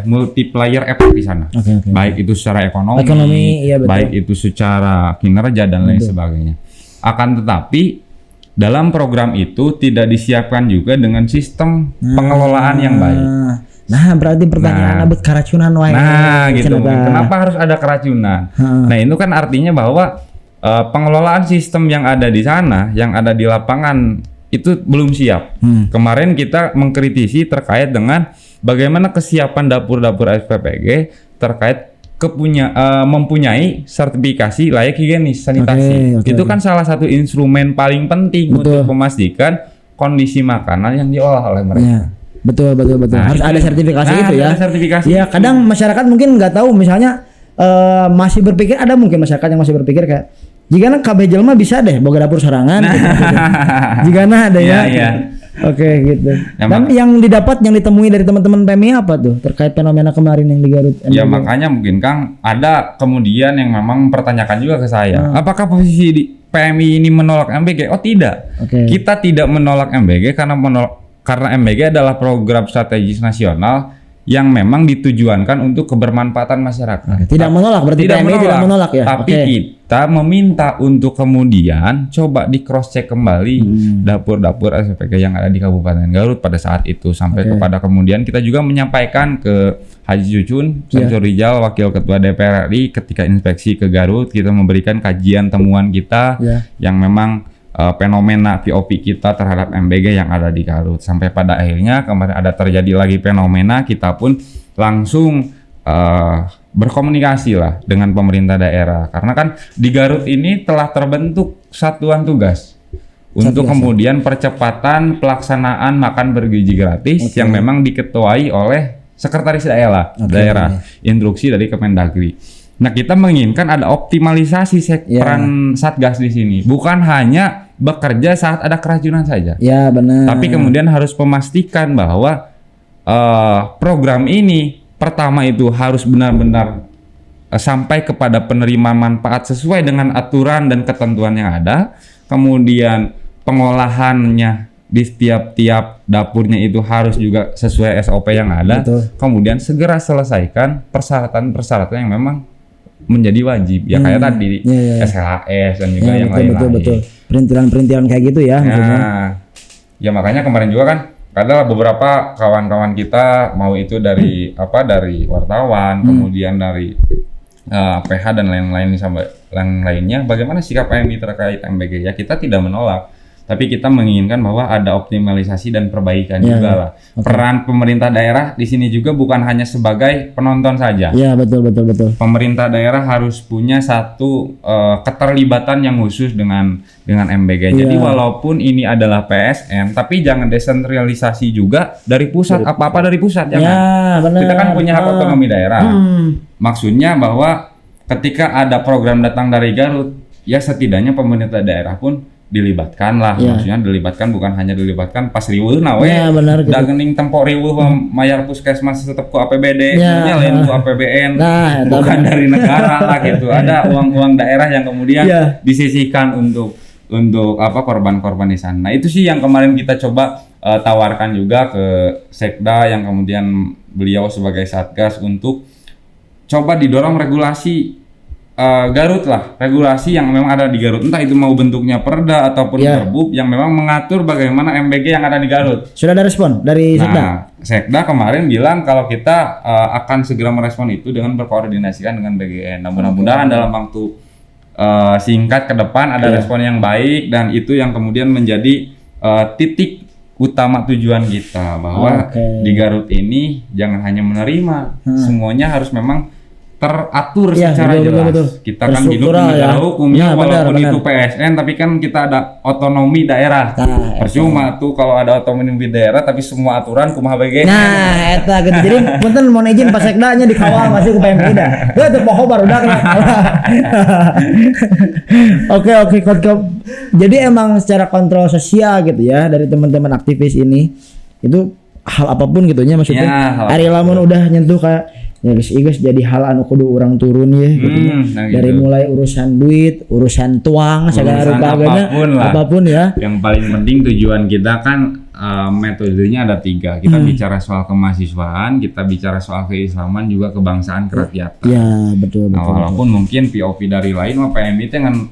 Speaker 1: multiplier effect di sana. Baik itu secara ekonomi iya, baik itu secara kinerja dan lain sebagainya. Akan tetapi dalam program itu tidak disiapkan juga dengan sistem pengelolaan yang baik.
Speaker 2: Nah, berarti pertanyaan abet keracunan wae.
Speaker 1: Gitu. Kenapa harus ada keracunan? Nah, itu kan artinya bahwa pengelolaan sistem yang ada di sana, yang ada di lapangan itu belum siap. Kemarin kita mengkritisi terkait dengan bagaimana kesiapan dapur-dapur SPPG terkait mempunyai sertifikasi layak higienis sanitasi. Itu kan salah satu instrumen paling penting untuk memastikan kondisi makanan yang diolah oleh mereka.
Speaker 2: Betul. Nah, harus ada sertifikasi itu ya. Ya, kadang masyarakat mungkin nggak tahu, misalnya masih berpikir, ada mungkin masyarakat yang masih berpikir kayak jika kabeh jelema bisa deh boga dapur sorangan gitu. Jika ada ya. Oke gitu. Dan yang ditemui dari teman-teman PMI apa tuh terkait fenomena kemarin yang di Garut?
Speaker 1: Ya makanya mungkin Kang ada kemudian yang memang mempertanyakan juga ke saya, apakah posisi di PMI ini menolak MBG? Oh tidak. Kita tidak menolak MBG karena MBG adalah program strategis nasional yang memang ditujuankan untuk kebermanfaatan masyarakat.
Speaker 2: Tidak menolak, berarti PMI tidak menolak ya.
Speaker 1: Tapi kita meminta untuk kemudian coba di cross check kembali dapur-dapur SPPG yang ada di Kabupaten Garut pada saat itu sampai kepada kemudian kita juga menyampaikan ke Haji Cucun Syamsul Rijal, Wakil Ketua DPR RI, ketika inspeksi ke Garut kita memberikan kajian temuan kita yang memang fenomena POP kita terhadap MBG yang ada di Garut, sampai pada akhirnya kemarin ada terjadi lagi fenomena, kita pun langsung berkomunikasi lah dengan pemerintah daerah karena kan di Garut ini telah terbentuk satuan tugas untuk kemudian percepatan pelaksanaan makan bergizi gratis yang memang diketuai oleh sekretaris daerah instruksi dari Kemendagri. Nah, kita menginginkan ada optimalisasi peran Satgas di sini, bukan hanya bekerja saat ada keracunan saja.
Speaker 2: Ya, benar.
Speaker 1: Tapi kemudian harus memastikan bahwa program ini pertama itu harus benar-benar sampai kepada penerima manfaat sesuai dengan aturan dan ketentuan yang ada. Kemudian pengolahannya di tiap-tiap dapurnya itu harus juga sesuai SOP yang ada. Kemudian segera selesaikan persyaratan-persyaratan yang memang menjadi wajib ya, kayak tadi SLHS dan juga yang lain-lain.
Speaker 2: Betul. Perintilan kayak gitu ya.
Speaker 1: Ya makanya kemarin juga kan ada beberapa kawan-kawan kita, mau itu dari wartawan, kemudian dari PH dan lain-lain sampai yang lainnya, bagaimana sikap PMI terkait MBG? Ya kita tidak menolak, tapi kita menginginkan bahwa ada optimalisasi dan perbaikan juga lah. Peran pemerintah daerah di sini juga bukan hanya sebagai penonton saja.
Speaker 2: Ya, betul.
Speaker 1: Pemerintah daerah harus punya satu keterlibatan yang khusus dengan MBG. Jadi walaupun ini adalah PSN, tapi jangan desentralisasi juga dari pusat, apa-apa dari pusat, jangan.
Speaker 2: Benar.
Speaker 1: Kita kan punya hak otonomi daerah. Maksudnya bahwa ketika ada program datang dari Garut, ya setidaknya pemerintah daerah pun dilibatkan lah, maksudnya dilibatkan bukan hanya dilibatkan pas riweuh nawe, da geuning tempo riweuh mayar puskesmas tetep ku APBD, lain ku APBN, bukan dari negara lah gitu. Ada uang daerah yang kemudian disisihkan untuk korban-korban di sana. Nah itu sih yang kemarin kita coba tawarkan juga ke Sekda, yang kemudian beliau sebagai Satgas untuk coba didorong regulasi Garut lah, regulasi yang memang ada di Garut, entah itu mau bentuknya perda ataupun perbub yang memang mengatur bagaimana MBG yang ada di Garut.
Speaker 2: Sudah ada respon dari Sekda?
Speaker 1: Nah, Sekda kemarin bilang kalau kita akan segera merespon itu dengan berkoordinasikan dengan BGN. Nah, mudah-mudahan dalam waktu singkat ke depan ada respon yang baik, dan itu yang kemudian menjadi titik utama tujuan kita bahwa di Garut ini jangan hanya menerima, semuanya harus memang teratur secara jelas.
Speaker 2: Betul.
Speaker 1: Kita kan hidup di negara hukum walaupun itu PSN, tapi kan kita ada otonomi daerah. Percuma tuh kalau ada otonomi daerah tapi semua aturan kumaha BG.
Speaker 2: Nah, eta gitu. Jadi punten mohon izin Pak Sekda nya dikawal masih ku PMI dah. Teu poho barudak. Oke. Jadi emang secara kontrol sosial gitu ya dari teman-teman aktivis ini itu hal apapun gitunya maksudnya. Ari lamun udah nyentuh kayak ya guys jadi hal anu kudu orang turun ya gitu. Dari mulai urusan duit, urusan tuang, segala rupanya apapun ya.
Speaker 1: Yang paling penting tujuan kita kan metodenya ada 3. Kita bicara soal kemahasiswaan, kita bicara soal keislaman, juga kebangsaan, kerakyatan.
Speaker 2: Ya betul.
Speaker 1: Walaupun mungkin POV dari lain PMI dengan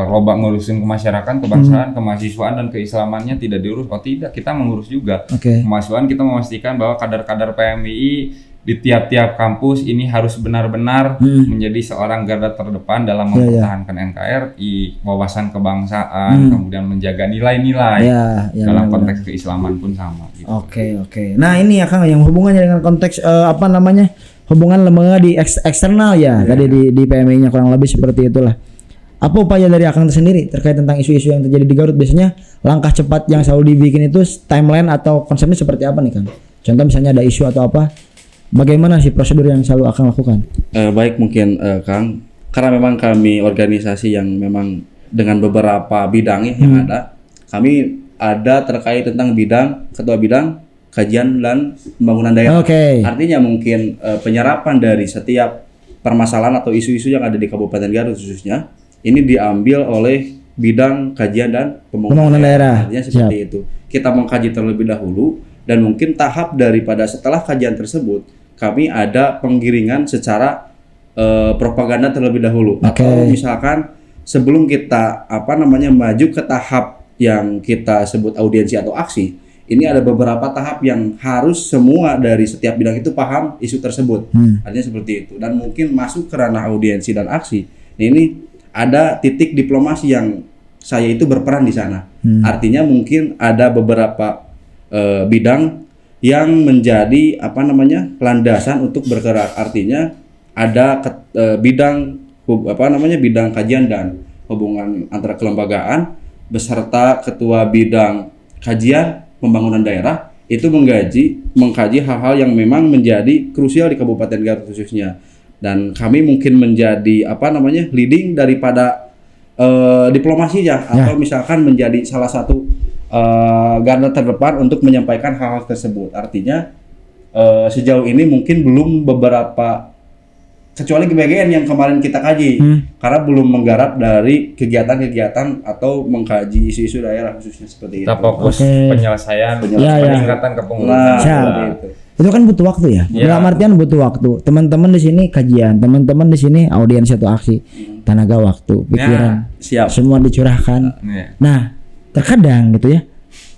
Speaker 1: loba ngurusin kemasyarakatan, kebangsaan, kemahasiswaan dan keislamannya tidak diurus. Oh tidak, kita mengurus juga. Kemahasiswaan kita memastikan bahwa kadar-kadar PMI di tiap-tiap kampus ini harus benar-benar menjadi seorang garda terdepan dalam mempertahankan NKRI, wawasan kebangsaan, kemudian menjaga nilai-nilai dalam konteks keislaman pun sama. Gitu.
Speaker 2: Oke. Nah ini ya Kang yang hubungannya dengan konteks hubungan lembaga di eksternal ya. Tadi di PMI-nya kurang lebih seperti itulah. Apa upaya dari Akang tersendiri terkait tentang isu-isu yang terjadi di Garut? Biasanya langkah cepat yang selalu dibikin itu timeline atau konsepnya seperti apa nih Kang? Contoh misalnya ada isu atau apa? Bagaimana sih prosedur yang selalu akan lakukan?
Speaker 3: Baik mungkin Kang, karena memang kami organisasi yang memang dengan beberapa bidang yang ada, kami ada terkait tentang ketua bidang kajian dan pembangunan daerah. Artinya mungkin penyerapan dari setiap permasalahan atau isu-isu yang ada di Kabupaten Garut khususnya ini diambil oleh bidang kajian dan pembangunan daerah. Artinya seperti itu. Kita mengkaji terlebih dahulu, dan mungkin tahap daripada setelah kajian tersebut kami ada penggiringan secara propaganda terlebih dahulu. Atau misalkan sebelum kita maju ke tahap yang kita sebut audiensi atau aksi, ini ada beberapa tahap yang harus semua dari setiap bidang itu paham isu tersebut. Artinya seperti itu. Dan mungkin masuk ke ranah audiensi dan aksi. Ini ada titik diplomasi yang saya itu berperan di sana. Artinya mungkin ada beberapa bidang yang menjadi landasan untuk bergerak. Artinya ada bidang kajian dan hubungan antara kelembagaan beserta ketua bidang kajian pembangunan daerah itu mengkaji hal-hal yang memang menjadi krusial di Kabupaten Garut khususnya. Dan kami mungkin menjadi leading daripada diplomasi atau misalkan menjadi salah satu garda terdepan untuk menyampaikan hal-hal tersebut. Artinya sejauh ini mungkin belum beberapa, kecuali BGN yang kemarin kita kaji, karena belum menggarap dari kegiatan-kegiatan atau mengkaji isu-isu daerah khususnya seperti itu.
Speaker 1: Kita fokus penyelesaian peningkatan kepengurusan.
Speaker 2: Itu kan butuh waktu ya. Dalam artian butuh waktu. Teman-teman di sini kajian, teman-teman di sini audiens atau aksi, tenaga waktu, pikiran, semua dicurahkan. Nah, terkadang gitu ya,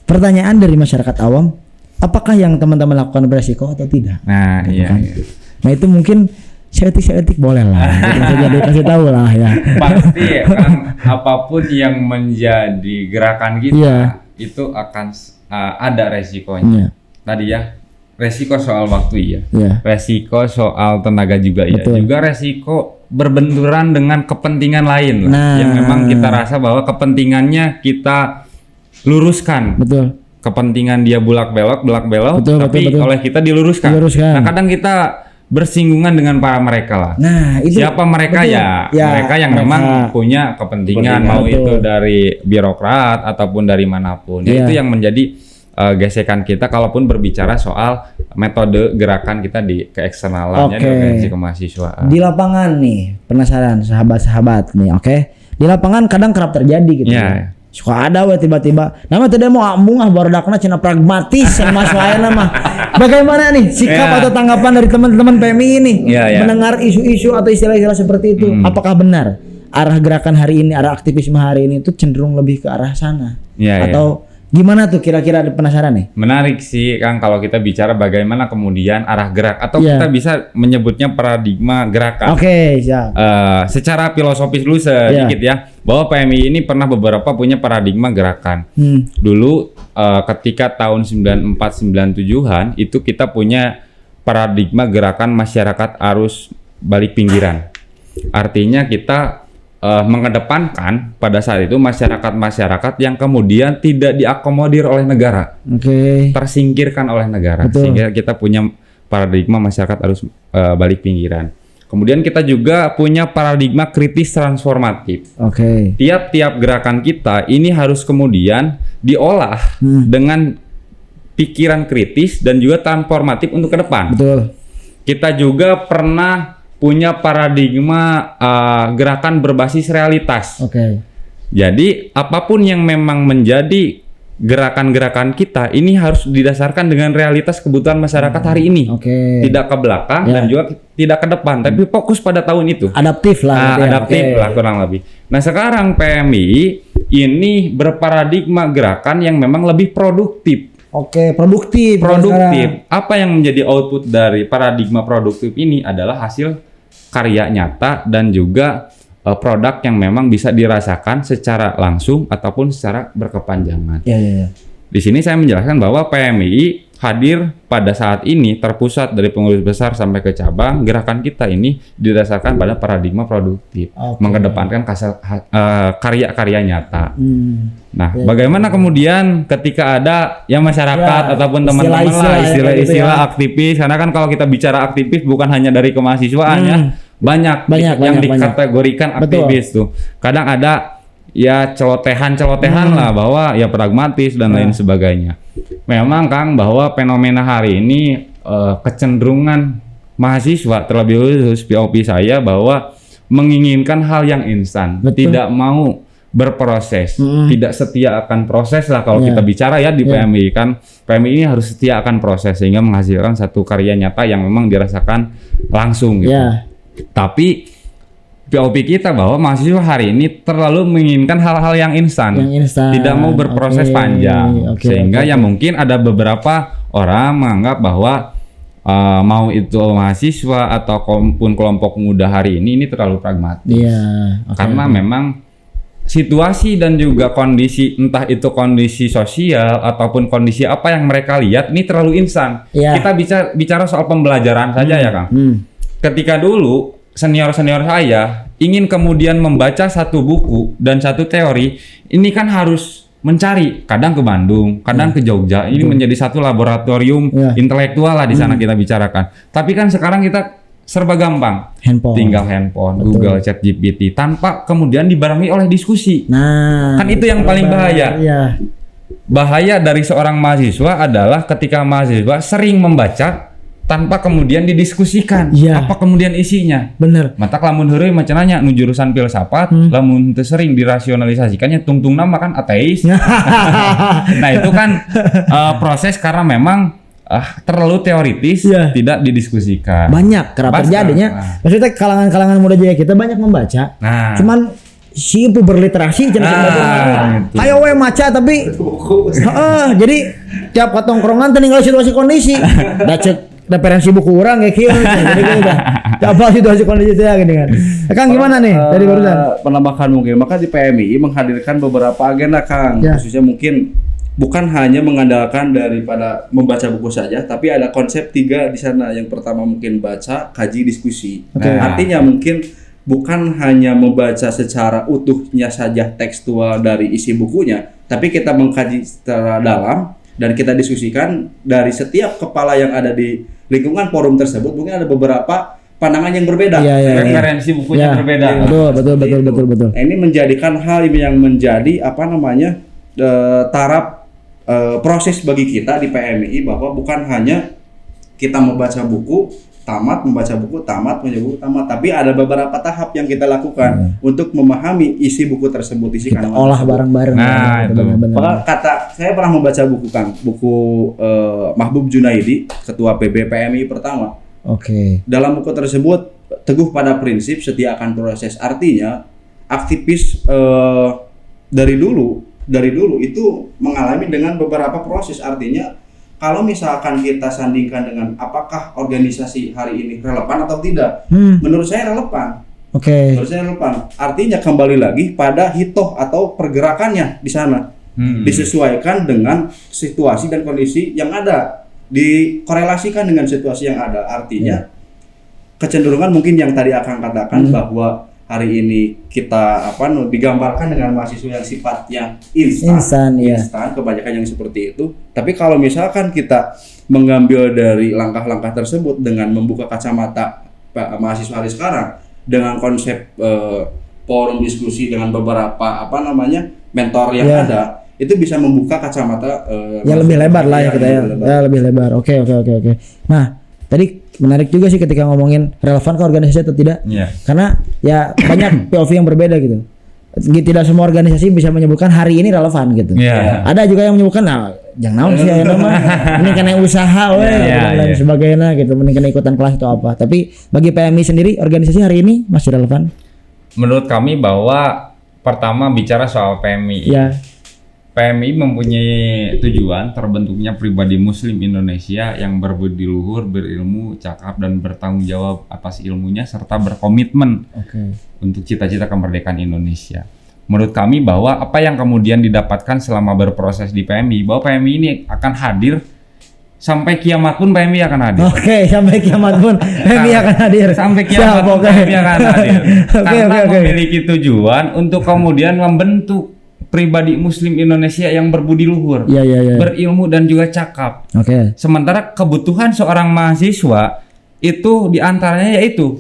Speaker 2: pertanyaan dari masyarakat awam, apakah yang teman-teman lakukan beresiko atau tidak?
Speaker 1: Nah,
Speaker 2: Nah itu mungkin seetik boleh lah. Jadi kasih tahu lah ya.
Speaker 1: Pasti kan apapun yang menjadi gerakan kita itu akan ada resikonya. Tadi ya, resiko soal waktu resiko soal tenaga juga juga resiko berbenturan dengan kepentingan lain yang memang kita rasa bahwa kepentingannya kita luruskan. Betul. Kepentingan dia bulak-belok, tapi oleh kita diluruskan. Nah, kadang kita bersinggungan dengan para mereka lah. Nah, itu siapa mereka mereka yang memang punya kepentingan mau itu dari birokrat ataupun dari manapun. Itu yang menjadi gesekan kita kalaupun berbicara soal metode gerakan kita di keeksternalannya di organisasi kemahasiswaan.
Speaker 2: Di lapangan nih, penasaran sahabat-sahabat nih, Di lapangan kadang kerap terjadi gitu. Suka ada tiba-tiba nama tadi mau mungah barodakna cenah pragmatis yang mahasiswa mah. Bagaimana nih sikap atau tanggapan dari teman-teman PMI ini mendengar isu-isu atau istilah-istilah seperti itu? Apakah benar arah gerakan hari ini, arah aktivisme hari ini itu cenderung lebih ke arah sana? Atau gimana tuh kira-kira, penasaran nih?
Speaker 1: Menarik sih Kang kalau kita bicara bagaimana kemudian arah gerak atau kita bisa menyebutnya paradigma gerakan.
Speaker 2: Siap.
Speaker 1: Secara filosofis dulu sedikit ya, bahwa PMI ini pernah beberapa punya paradigma gerakan. Dulu ketika tahun 94-97an itu kita punya paradigma gerakan masyarakat arus balik pinggiran. Artinya kita mengedepankan pada saat itu masyarakat yang kemudian tidak diakomodir oleh negara, tersingkirkan oleh negara. Sehingga kita punya paradigma masyarakat arus balik pinggiran. Kemudian kita juga punya paradigma kritis transformatif. Tiap-tiap gerakan kita ini harus kemudian diolah dengan pikiran kritis dan juga transformatif untuk ke depan. Kita juga pernah punya paradigma gerakan berbasis realitas. Jadi apapun yang memang menjadi gerakan-gerakan kita ini harus didasarkan dengan realitas kebutuhan masyarakat hari ini. Tidak ke belakang dan juga tidak ke depan, tapi fokus pada tahun itu.
Speaker 2: Adaptif lah.
Speaker 1: Adaptif lah kurang lebih. Nah sekarang PMI ini berparadigma gerakan yang memang lebih produktif.
Speaker 2: Produktif.
Speaker 1: Apa yang menjadi output dari paradigma produktif ini adalah hasil karya nyata dan juga produk yang memang bisa dirasakan secara langsung ataupun secara berkepanjangan. Di sini saya menjelaskan bahwa PMI hadir pada saat ini terpusat dari pengurus besar sampai ke cabang. Gerakan kita ini didasarkan pada paradigma produktif, mengedepankan karya-karya nyata. Nah, bagaimana kemudian ketika ada yang masyarakat ataupun teman-teman istilah-istilah aktivis, karena kan kalau kita bicara aktivis bukan hanya dari kemahasiswaan banyak yang dikategorikan aktivis tuh. Kadang ada ya celotehan lah bahwa ya pragmatis dan lain sebagainya. Memang Kang bahwa fenomena hari ini kecenderungan mahasiswa terlebih khusus POP saya bahwa menginginkan hal yang instan, tidak mau berproses, tidak setia akan proses lah kalau kita bicara ya di PMI kan. PMI ini harus setia akan proses sehingga menghasilkan satu karya nyata yang memang dirasakan langsung gitu. Tapi POP kita bahwa mahasiswa hari ini terlalu menginginkan hal-hal yang instan, tidak mau berproses panjang, sehingga ya mungkin ada beberapa orang menganggap bahwa mau itu mahasiswa ataupun kelompok muda hari ini terlalu pragmatis, karena memang situasi dan juga kondisi, entah itu kondisi sosial ataupun kondisi apa yang mereka lihat ini terlalu instan. Kita bicara soal pembelajaran saja ya Kang. Ketika dulu senior-senior saya ingin kemudian membaca satu buku dan satu teori, ini kan harus mencari, kadang ke Bandung, kadang ke Jogja. Ini menjadi satu laboratorium intelektual lah di sana kita bicarakan. Tapi kan sekarang kita serba gampang, tinggal handphone, Google, ChatGPT, tanpa kemudian dibarengi oleh diskusi. Kan itu yang paling bahaya. Bahaya dari seorang mahasiswa adalah ketika mahasiswa sering membaca tanpa kemudian didiskusikan apa kemudian isinya. Mata lamun heureuy mah cenanya nu jurusan filsafat, lamun teu sering dirasionalisasikannya tungtung nama kan ateis. Nah itu kan proses karena memang terlalu teoritis, tidak didiskusikan.
Speaker 2: Banyak kerap terjadinya. Maksudnya kalangan-kalangan muda juga kita banyak membaca. Cuman si berliterasi ayo we maca tapi jadi tiap ketongkrongan teu ninggal situasi kondisi. Da cek referensi buku orang kayak kieu jadi kita coba situasi kondisi saya gini kan. Kang gimana nih dari barusan?
Speaker 3: Penambahan mungkin maka di PMI menghadirkan beberapa agenda Kang, khususnya mungkin bukan hanya mengandalkan daripada membaca buku saja, tapi ada konsep 3 di sana. Yang pertama mungkin baca, kaji, diskusi. Artinya mungkin bukan hanya membaca secara utuhnya saja tekstual dari isi bukunya, tapi kita mengkaji secara dalam dan kita diskusikan dari setiap kepala yang ada di lingkungan forum tersebut. Mungkin ada beberapa pandangan yang berbeda,
Speaker 1: referensi bukunya berbeda.
Speaker 2: Betul.
Speaker 3: Ini menjadikan hal yang menjadi taraf proses bagi kita di PMI, bahwa bukan hanya kita membaca buku tamat, tapi ada beberapa tahap yang kita lakukan untuk memahami isi buku tersebut, isi
Speaker 2: kita olah bareng-bareng.
Speaker 3: Nah, kata saya pernah membaca buku Kang, buku Mahbub Junaidi, ketua PB PMI pertama. Dalam buku tersebut teguh pada prinsip setia akan proses. Artinya aktivis dari dulu itu mengalami dengan beberapa proses. Artinya kalau misalkan kita sandingkan dengan apakah organisasi hari ini relevan atau tidak, menurut saya relevan. Menurut saya relevan. Artinya kembali lagi pada hitoh atau pergerakannya di sana, disesuaikan dengan situasi dan kondisi yang ada, dikorelasikan dengan situasi yang ada. Artinya kecenderungan mungkin yang tadi akan katakan bahwa hari ini kita digambarkan dengan mahasiswa yang sifatnya instan, kebanyakan yang seperti itu. Tapi kalau misalkan kita mengambil dari langkah-langkah tersebut dengan membuka kacamata mahasiswa hari sekarang dengan konsep forum diskusi dengan beberapa mentor yang ada, itu bisa membuka kacamata
Speaker 2: yang lebih lebar lah ya kita ya lebih lebar. Oke. Nah, tadi menarik juga sih ketika ngomongin relevan ke organisasi atau tidak. Karena ya banyak POV yang berbeda gitu. Tidak semua organisasi bisa menyebutkan hari ini relevan gitu. Ada juga yang menyebutkan jangan naon sih ya nama. Ini kena usaha dan sebagainya gitu. Mending kena ikutan kelas atau apa. Tapi bagi PMI sendiri organisasi hari ini masih relevan?
Speaker 1: Menurut kami bahwa pertama bicara soal PMI. PMI mempunyai tujuan terbentuknya pribadi Muslim Indonesia yang berbudi luhur, berilmu, cakap, dan bertanggung jawab atas ilmunya serta berkomitmen untuk cita-cita kemerdekaan Indonesia. Menurut kami bahwa apa yang kemudian didapatkan selama berproses di PMI, bahwa PMI ini akan hadir sampai kiamat pun PMI akan hadir.
Speaker 2: Sampai kiamat pun PMI akan hadir.
Speaker 1: Sampai kiamat pun PMI akan hadir. Karena memiliki tujuan untuk kemudian membentuk pribadi Muslim Indonesia yang berbudi luhur, berilmu dan juga cakap. Sementara kebutuhan seorang mahasiswa itu diantaranya yaitu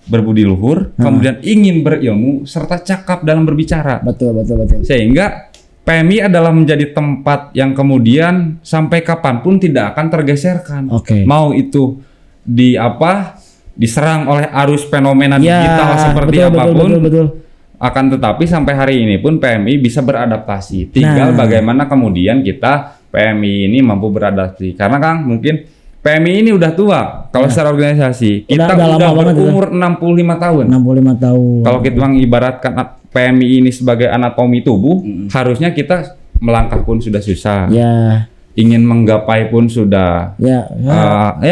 Speaker 1: berbudi luhur, kemudian ingin berilmu serta cakap dalam berbicara. Betul. Sehingga PMI adalah menjadi tempat yang kemudian sampai kapanpun tidak akan tergeserkan. Mau itu diserang oleh arus fenomena digital seperti apapun. Akan tetapi sampai hari ini pun PMI bisa beradaptasi. Tinggal bagaimana kemudian kita PMI ini mampu beradaptasi. Karena Kang mungkin PMI ini udah tua kalau secara organisasi. Kita udah berumur 65 tahun. 65 tahun. Kalau kita mengibaratkan PMI ini sebagai anatomi tubuh, harusnya kita melangkah pun sudah susah. Ingin menggapai pun sudah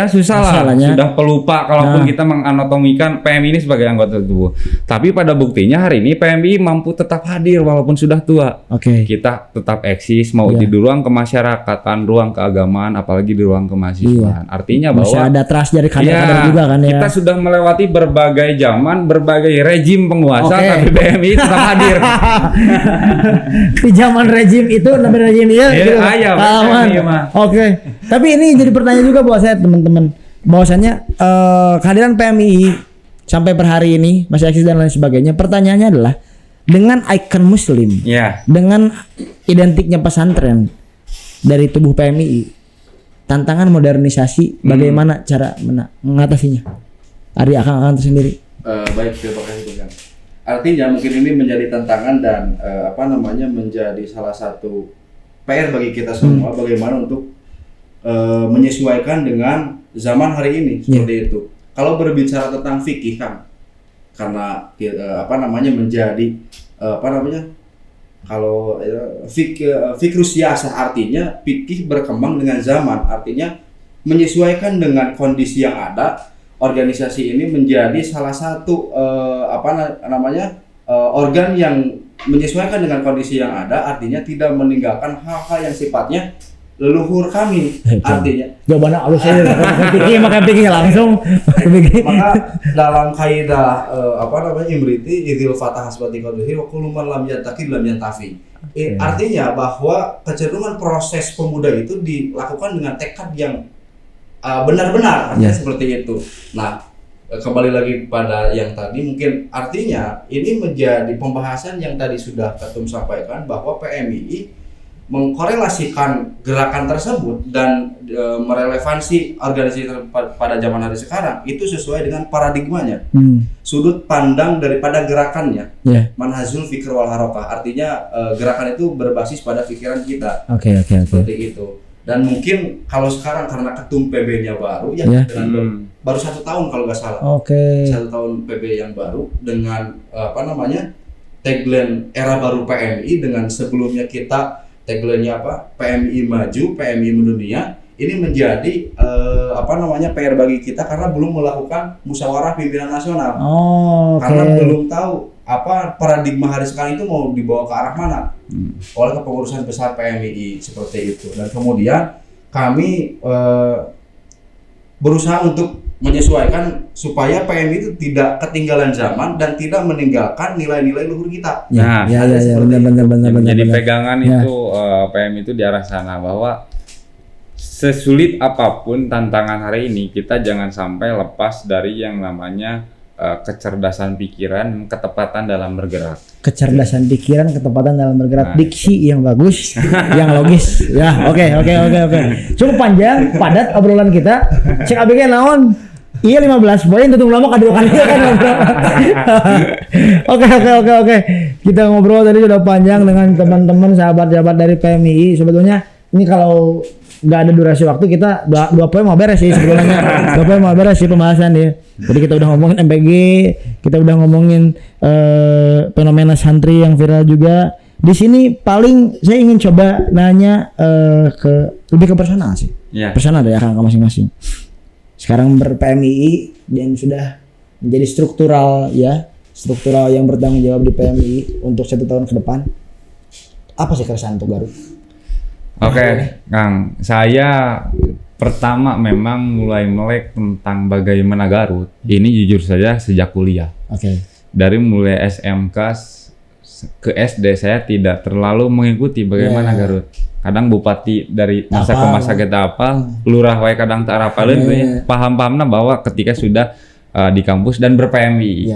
Speaker 1: susah lah, sudah pelupa kalaupun kita menganatomikan PMI ini sebagai anggota tubuh. Tapi pada buktinya hari ini PMI mampu tetap hadir walaupun sudah tua. Kita tetap eksis mau di ruang kemasyarakatan, ruang keagamaan, apalagi di ruang kemahasiswaan. Artinya bahwa
Speaker 2: masih ada trust dari kader-kader juga kan
Speaker 1: kita sudah melewati berbagai zaman, berbagai rejim penguasa, tapi PMI tetap hadir.
Speaker 2: Di zaman rejim itu namanya rejim Tapi ini jadi pertanyaan juga buat saya teman-teman, bahwasannya kehadiran PMI sampai per hari ini masih eksis dan lain sebagainya. Pertanyaannya adalah dengan ikon Muslim, dengan identiknya pesantren dari tubuh PMI, tantangan modernisasi bagaimana cara mengatasinya? Ari akan tersendiri.
Speaker 3: Baik, terima kasih Kang. Artinya mungkin ini menjadi tantangan dan menjadi salah satu PR bagi kita semua, bagaimana untuk menyesuaikan dengan zaman hari ini seperti itu. Kalau berbicara tentang fikih Kang, karena menjadi kalau fikrus siasah, artinya fikih berkembang dengan zaman, artinya menyesuaikan dengan kondisi yang ada. Organisasi ini menjadi salah satu organ yang menyesuaikan dengan kondisi yang ada, artinya tidak meninggalkan hal-hal yang sifatnya leluhur kami. Artinya
Speaker 2: jawabannya halus aja, makan pikir langsung.
Speaker 3: Maka dalam kaidah Imriti idil fatah hasbati qadrihi wa kullu man lam yattaqi lam yantafi. Artinya bahwa kecenderungan proses pemuda itu dilakukan dengan tekad yang benar-benar, artinya seperti itu. Nah, kembali lagi pada yang tadi, mungkin artinya ini menjadi pembahasan yang tadi sudah Ketum sampaikan bahwa PMII mengkorelasikan gerakan tersebut dan merelevansi organisasi pada zaman hari sekarang itu sesuai dengan paradigmanya, sudut pandang daripada gerakannya, manhajul fikr wal harokah, artinya gerakan itu berbasis pada pikiran kita. Seperti itu. Dan mungkin kalau sekarang karena Ketum PB-nya baru dengan baru 1 tahun kalau nggak salah, 1 tahun PB yang baru dengan tagline era baru PMI, dengan sebelumnya kita tagline-nya PMI maju, PMI mendunia, ini menjadi PR bagi kita karena belum melakukan musyawarah pimpinan nasional, karena belum tahu paradigma hari sekarang itu mau dibawa ke arah mana oleh kepengurusan besar PMII, seperti itu. Dan kemudian kami berusaha untuk menyesuaikan supaya PMI itu tidak ketinggalan zaman dan tidak meninggalkan nilai-nilai luhur kita.
Speaker 2: Benar.
Speaker 1: Jadi pegangan itu PMI itu di arah sana, bahwa sesulit apapun tantangan hari ini, kita jangan sampai lepas dari yang namanya kecerdasan pikiran, ketepatan dalam bergerak.
Speaker 2: Kecerdasan pikiran, ketepatan dalam bergerak, diksi yang bagus, yang logis. Ya, oke. Cukup panjang, padat obrolan kita. Cek abg naon? Iya 15 poin, tutup lama kedua kali kan ngobrol. Oke. Kita ngobrol tadi sudah panjang dengan teman-teman sahabat-sahabat dari PMII. Sebetulnya ini kalau nggak ada durasi waktu, kita 2 poin mau beres sih sebetulnya. 2 poin mau beres sih pembahasan ya. Jadi kita udah ngomongin MPG, kita udah ngomongin fenomena santri yang viral juga. Di sini paling saya ingin coba nanya lebih ke personal sih. Personal dari akang masing-masing. Sekarang ber-PMII dan sudah menjadi struktural yang bertanggung jawab di PMII untuk 1 tahun ke depan. Apa sih keresahan untuk Garut?
Speaker 1: Oke, Kang. Saya pertama memang mulai melek tentang bagaimana Garut. Ini jujur saja sejak kuliah. Dari mulai SMK ke SD saya tidak terlalu mengikuti bagaimana Garut. Kadang bupati dari masa ke masa kita lurah wae kadang tak rapaleun, paham-pahamna bahwa ketika sudah di kampus dan ber-PMI.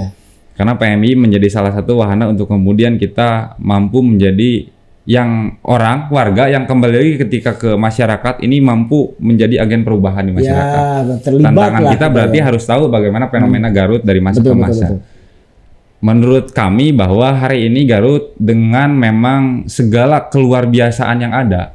Speaker 1: Karena PMI menjadi salah satu wahana untuk kemudian kita mampu menjadi yang warga yang kembali lagi ketika ke masyarakat ini mampu menjadi agen perubahan di masyarakat. Tantangan kita berarti harus tahu bagaimana fenomena Garut dari masa ke masa. Menurut kami bahwa hari ini Garut dengan memang segala keluar biasaan yang ada,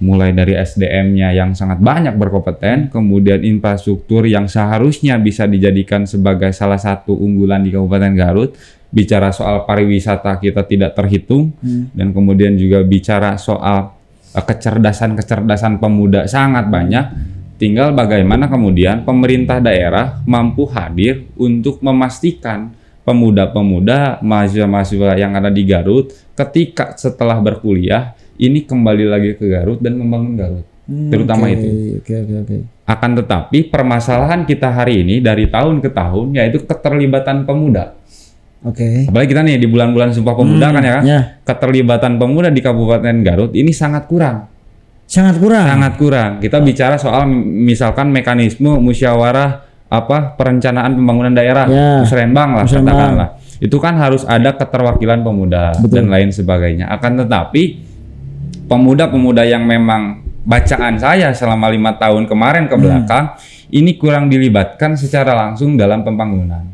Speaker 1: mulai dari SDM-nya yang sangat banyak berkompeten, kemudian infrastruktur yang seharusnya bisa dijadikan sebagai salah satu unggulan di Kabupaten Garut. Bicara soal pariwisata kita tidak terhitung, dan kemudian juga bicara soal kecerdasan pemuda sangat banyak. Tinggal bagaimana kemudian pemerintah daerah mampu hadir untuk memastikan pemuda-pemuda, mahasiswa-mahasiswa yang ada di Garut ketika setelah berkuliah ini kembali lagi ke Garut dan membangun Garut. Terutama itu. Akan tetapi permasalahan kita hari ini dari tahun ke tahun yaitu keterlibatan pemuda. Apalagi kita nih di bulan-bulan Sumpah Pemuda kan ya, keterlibatan pemuda di Kabupaten Garut ini sangat kurang. Sangat kurang. Kita bicara soal misalkan mekanisme musyawarah perencanaan pembangunan daerah, musrenbang lah katakanlah. Itu kan harus ada keterwakilan pemuda dan lain sebagainya. Akan tetapi pemuda-pemuda yang memang bacaan saya selama 5 tahun kemarin ke belakang ini kurang dilibatkan secara langsung dalam pembangunan.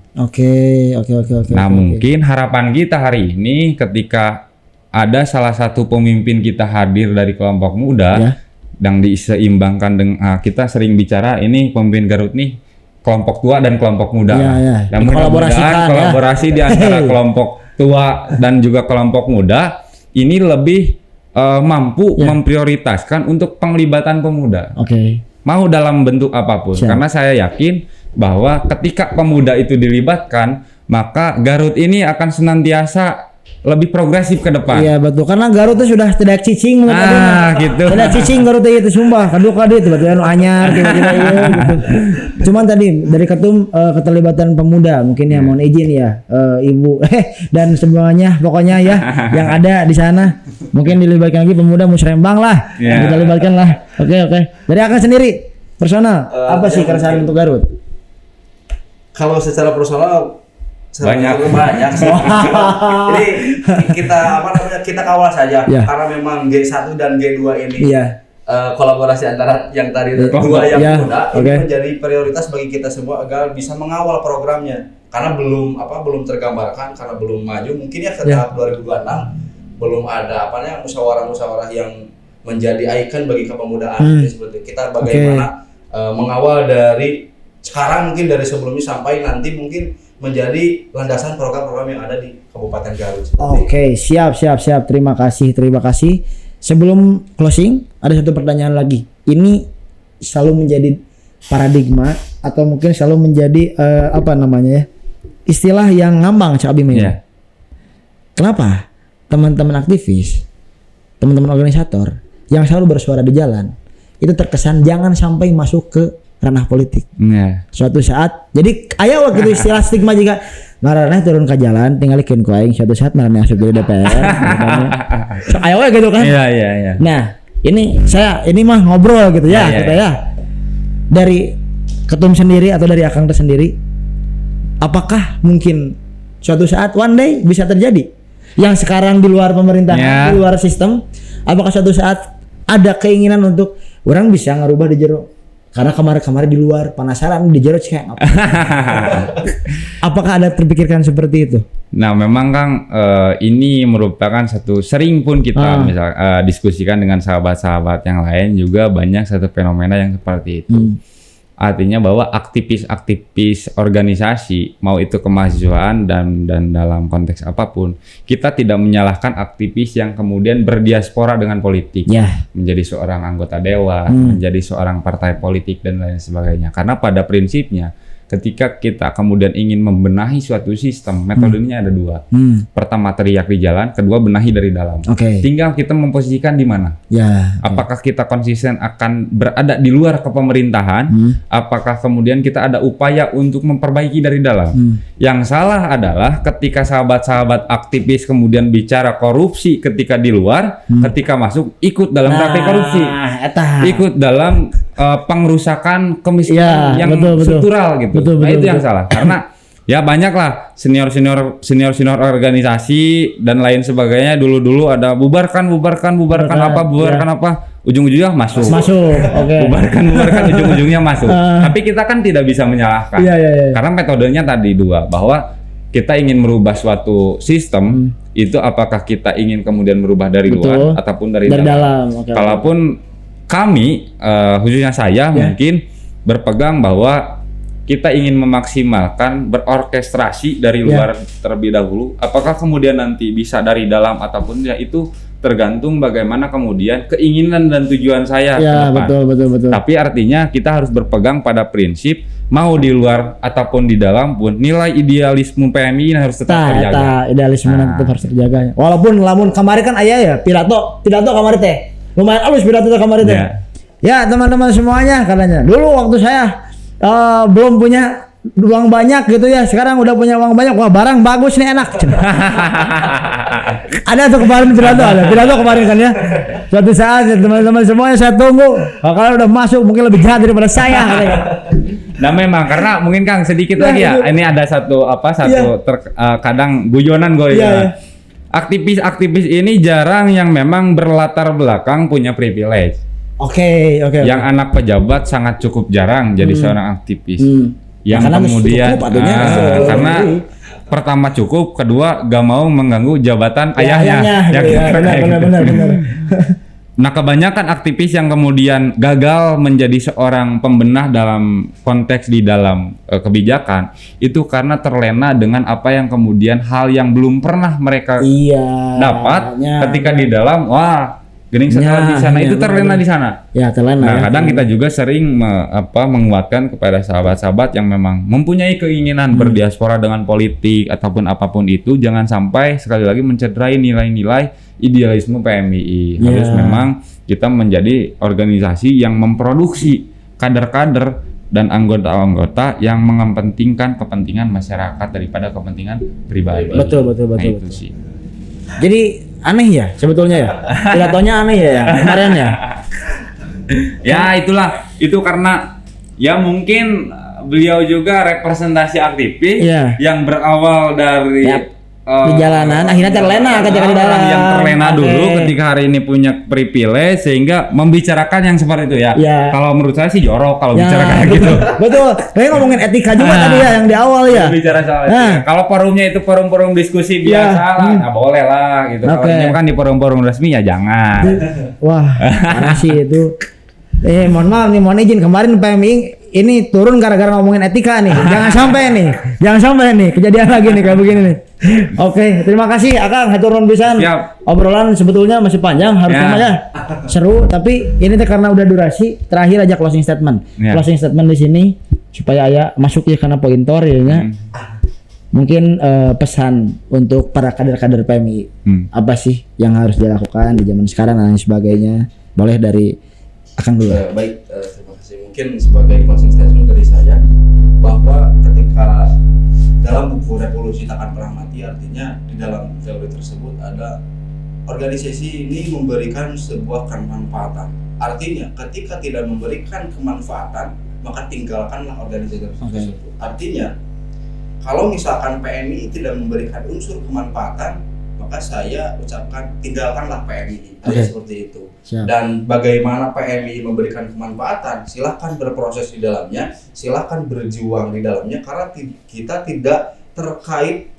Speaker 1: Mungkin harapan kita hari ini ketika ada salah satu pemimpin kita hadir dari kelompok muda dan diseimbangkan dengan kita sering bicara ini pemimpin Garut nih kelompok tua dan kelompok muda. Dan mudah-mudahan kolaborasi di antara kelompok tua dan juga kelompok muda ini lebih mampu memprioritaskan untuk penglibatan pemuda. mau dalam bentuk apapun. Karena saya yakin bahwa ketika pemuda itu dilibatkan, maka Garut ini akan senantiasa lebih progresif ke depan.
Speaker 2: Iya betul, karena Garut itu sudah tidak cicing
Speaker 1: gitu.
Speaker 2: Tidak cicing Garut itu sumpah. Kaduk-kaduk tiba-tiba anyar tiba-tiba iya gitu. Cuman tadi dari ketum keterlibatan pemuda mungkin ya mohon izin ya Ibu dan semuanya pokoknya ya yang ada di sana mungkin dilibatkan lagi pemuda Musrembang lah. Kita libatkan lah. Oke. Dari Akang sendiri personal apa sih keresahan untuk Garut?
Speaker 3: Kalau secara personal
Speaker 1: banyak
Speaker 3: sih. Jadi kita kawal saja karena memang G1 dan G2 ini kolaborasi antara yang tadi dua yang muda ini menjadi prioritas bagi kita semua agar bisa mengawal programnya karena belum tergambarkan karena belum maju mungkin ya ke tahap 2026 belum ada musyawarah-musyawarah yang menjadi ikon bagi kepemudaan seperti kita bagaimana mengawal dari sekarang mungkin dari sebelumnya sampai nanti mungkin menjadi landasan program-program yang ada di Kabupaten Garut.
Speaker 2: Oke, siap. Terima kasih. Sebelum closing, ada satu pertanyaan lagi. Ini selalu menjadi paradigma atau mungkin selalu menjadi istilah yang ngambang Cak Abim ini. Kenapa teman-teman aktivis, teman-teman organisator yang selalu bersuara di jalan itu terkesan jangan sampai masuk ke ranah politik. Suatu saat jadi aya waktu itu istilah stigma jika marane turun ke jalan tinggal ikeun ku aing suatu saat marane asup jadi DPR. So, aya we gitu kan? Iya. Nah, ini mah ngobrol gitu ya, ya. Dari ketum sendiri atau dari Akang sendiri apakah mungkin suatu saat one day bisa terjadi yang sekarang di luar pemerintahan, di luar sistem, apakah suatu saat ada keinginan untuk orang bisa ngerubah di jero karena kemarin di luar penasaran di jero kayak apa? Apakah ada terpikirkan seperti itu?
Speaker 1: Nah memang Kang ini merupakan satu sering pun kita diskusikan dengan sahabat-sahabat yang lain juga banyak satu fenomena yang seperti itu. Artinya bahwa aktivis-aktivis organisasi mau itu kemahasiswaan dan dalam konteks apapun kita tidak menyalahkan aktivis yang kemudian berdiaspora dengan politik menjadi seorang anggota dewan, menjadi seorang partai politik dan lain sebagainya karena pada prinsipnya ketika kita kemudian ingin membenahi suatu sistem metodenya ada dua. Pertama teriak di jalan, kedua benahi dari dalam. Tinggal kita memposisikan di mana. Apakah kita konsisten akan berada di luar kepemerintahan? Apakah kemudian kita ada upaya untuk memperbaiki dari dalam? Yang salah adalah ketika sahabat-sahabat aktivis kemudian bicara korupsi ketika di luar, ketika masuk ikut dalam praktik korupsi, ikut dalam pengerusakan kemiskinan yang struktural gitu. Nah itu yang salah karena ya banyak lah senior organisasi dan lain sebagainya dulu ada bubarkan apa ujung-ujungnya masuk. Bubarkan ujung-ujungnya masuk. Tapi kita kan tidak bisa menyalahkan karena metodenya tadi dua bahwa kita ingin merubah suatu sistem itu apakah kita ingin kemudian merubah dari luar ataupun dari dalam. Kalaupun kami khususnya saya mungkin berpegang bahwa kita ingin memaksimalkan berorkestrasi dari luar terlebih dahulu. Apakah kemudian nanti bisa dari dalam ataupun ya itu tergantung bagaimana kemudian keinginan dan tujuan saya ke depan.
Speaker 2: Betul.
Speaker 1: Tapi artinya kita harus berpegang pada prinsip mau di luar ataupun di dalam pun nilai idealisme PMI harus tetap terjaga.
Speaker 2: Idealisme tetap harus terjaga. Walaupun lamun kemarin kan aya ya pidato kemarin teh. Lumayan halus pidato kemarin teh. Ya teman-teman semuanya katanya. Dulu waktu saya belum punya uang banyak gitu ya, sekarang udah punya uang banyak, wah barang bagus nih enak. Ada tuh kemarin pidato kemarin kan ya. Suatu saat ya, teman-teman semuanya saya tunggu. Kalau udah masuk mungkin lebih jahat daripada saya.
Speaker 1: Nah memang karena mungkin Kang sedikit lagi ya. Ini ada kadang guyonan gue ya. Aktivis-aktivis ini jarang yang memang berlatar belakang punya privilege. Oke. Yang anak pejabat sangat cukup jarang jadi seorang aktivis. Yang karena kemudian karena pertama cukup, kedua gak mau mengganggu jabatan ayahnya. Benar. Nah kebanyakan aktivis yang kemudian gagal menjadi seorang pembenah dalam konteks di dalam kebijakan itu karena terlena dengan apa yang kemudian hal yang belum pernah mereka dapat ketika di dalam Gening sekolah di sana itu terlena di sana.
Speaker 2: Ya, terlena.
Speaker 1: Nah, kadang kita juga sering menguatkan kepada sahabat-sahabat yang memang mempunyai keinginan berdiaspora dengan politik ataupun apapun itu, jangan sampai sekali lagi mencederai nilai-nilai idealisme PMII. Harus memang kita menjadi organisasi yang memproduksi kader-kader dan anggota-anggota yang mengepentingkan kepentingan masyarakat daripada kepentingan pribadi.
Speaker 2: Betul.
Speaker 1: Itu sih.
Speaker 2: Jadi aneh ya sebetulnya ya. Pidatonya aneh ya kemarin ya.
Speaker 1: Ya itulah, itu karena ya mungkin beliau juga representasi aktivis yang berawal dari
Speaker 2: di jalanan akhirnya terlena ketika di dalam.
Speaker 1: Yang terlena dulu ketika hari ini punya privilege sehingga membicarakan yang seperti itu ya. Kalau menurut saya sih jorok kalau bicara kayak gitu.
Speaker 2: Betul. Kayak ngomongin etika juga tadi ya yang di awal ya.
Speaker 1: Bicara soal etika. Kalau forumnya itu forum-forum diskusi biasa lah, nggak boleh lah gitu. Kalau ini kan di forum-forum resmi ya jangan.
Speaker 2: Wah, mana sih itu. Mohon maaf nih, mohon izin kemarin PMI ini turun gara-gara ngomongin etika nih. Jangan sampai nih kejadian lagi nih kayak begini nih. Oke, terima kasih Akang hatur nuhun pisan. Obrolan sebetulnya masih panjang, harusnya ya seru, tapi ini karena udah durasi, terakhir aja closing statement. Closing statement di sini supaya aya masuk ya karena pointor ya. Mungkin pesan untuk para kader-kader PMI apa sih yang harus dilakukan di zaman sekarang dan lain sebagainya. Boleh dari Akang dulu.
Speaker 3: Baik, terima kasih. Mungkin sebagai closing statement dari saya bahwa ketika dalam buku Revolusi Takkan Pernah Mati, artinya di dalam teori tersebut ada organisasi ini memberikan sebuah kemanfaatan. Artinya ketika tidak memberikan kemanfaatan maka tinggalkanlah organisasi tersebut. Artinya kalau misalkan PMI tidak memberikan unsur kemanfaatan maka saya ucapkan tinggalkanlah PMI. Seperti itu. Dan bagaimana PMI memberikan kemanfaatan, silahkan berproses di dalamnya, silahkan berjuang di dalamnya, karena kita tidak terkait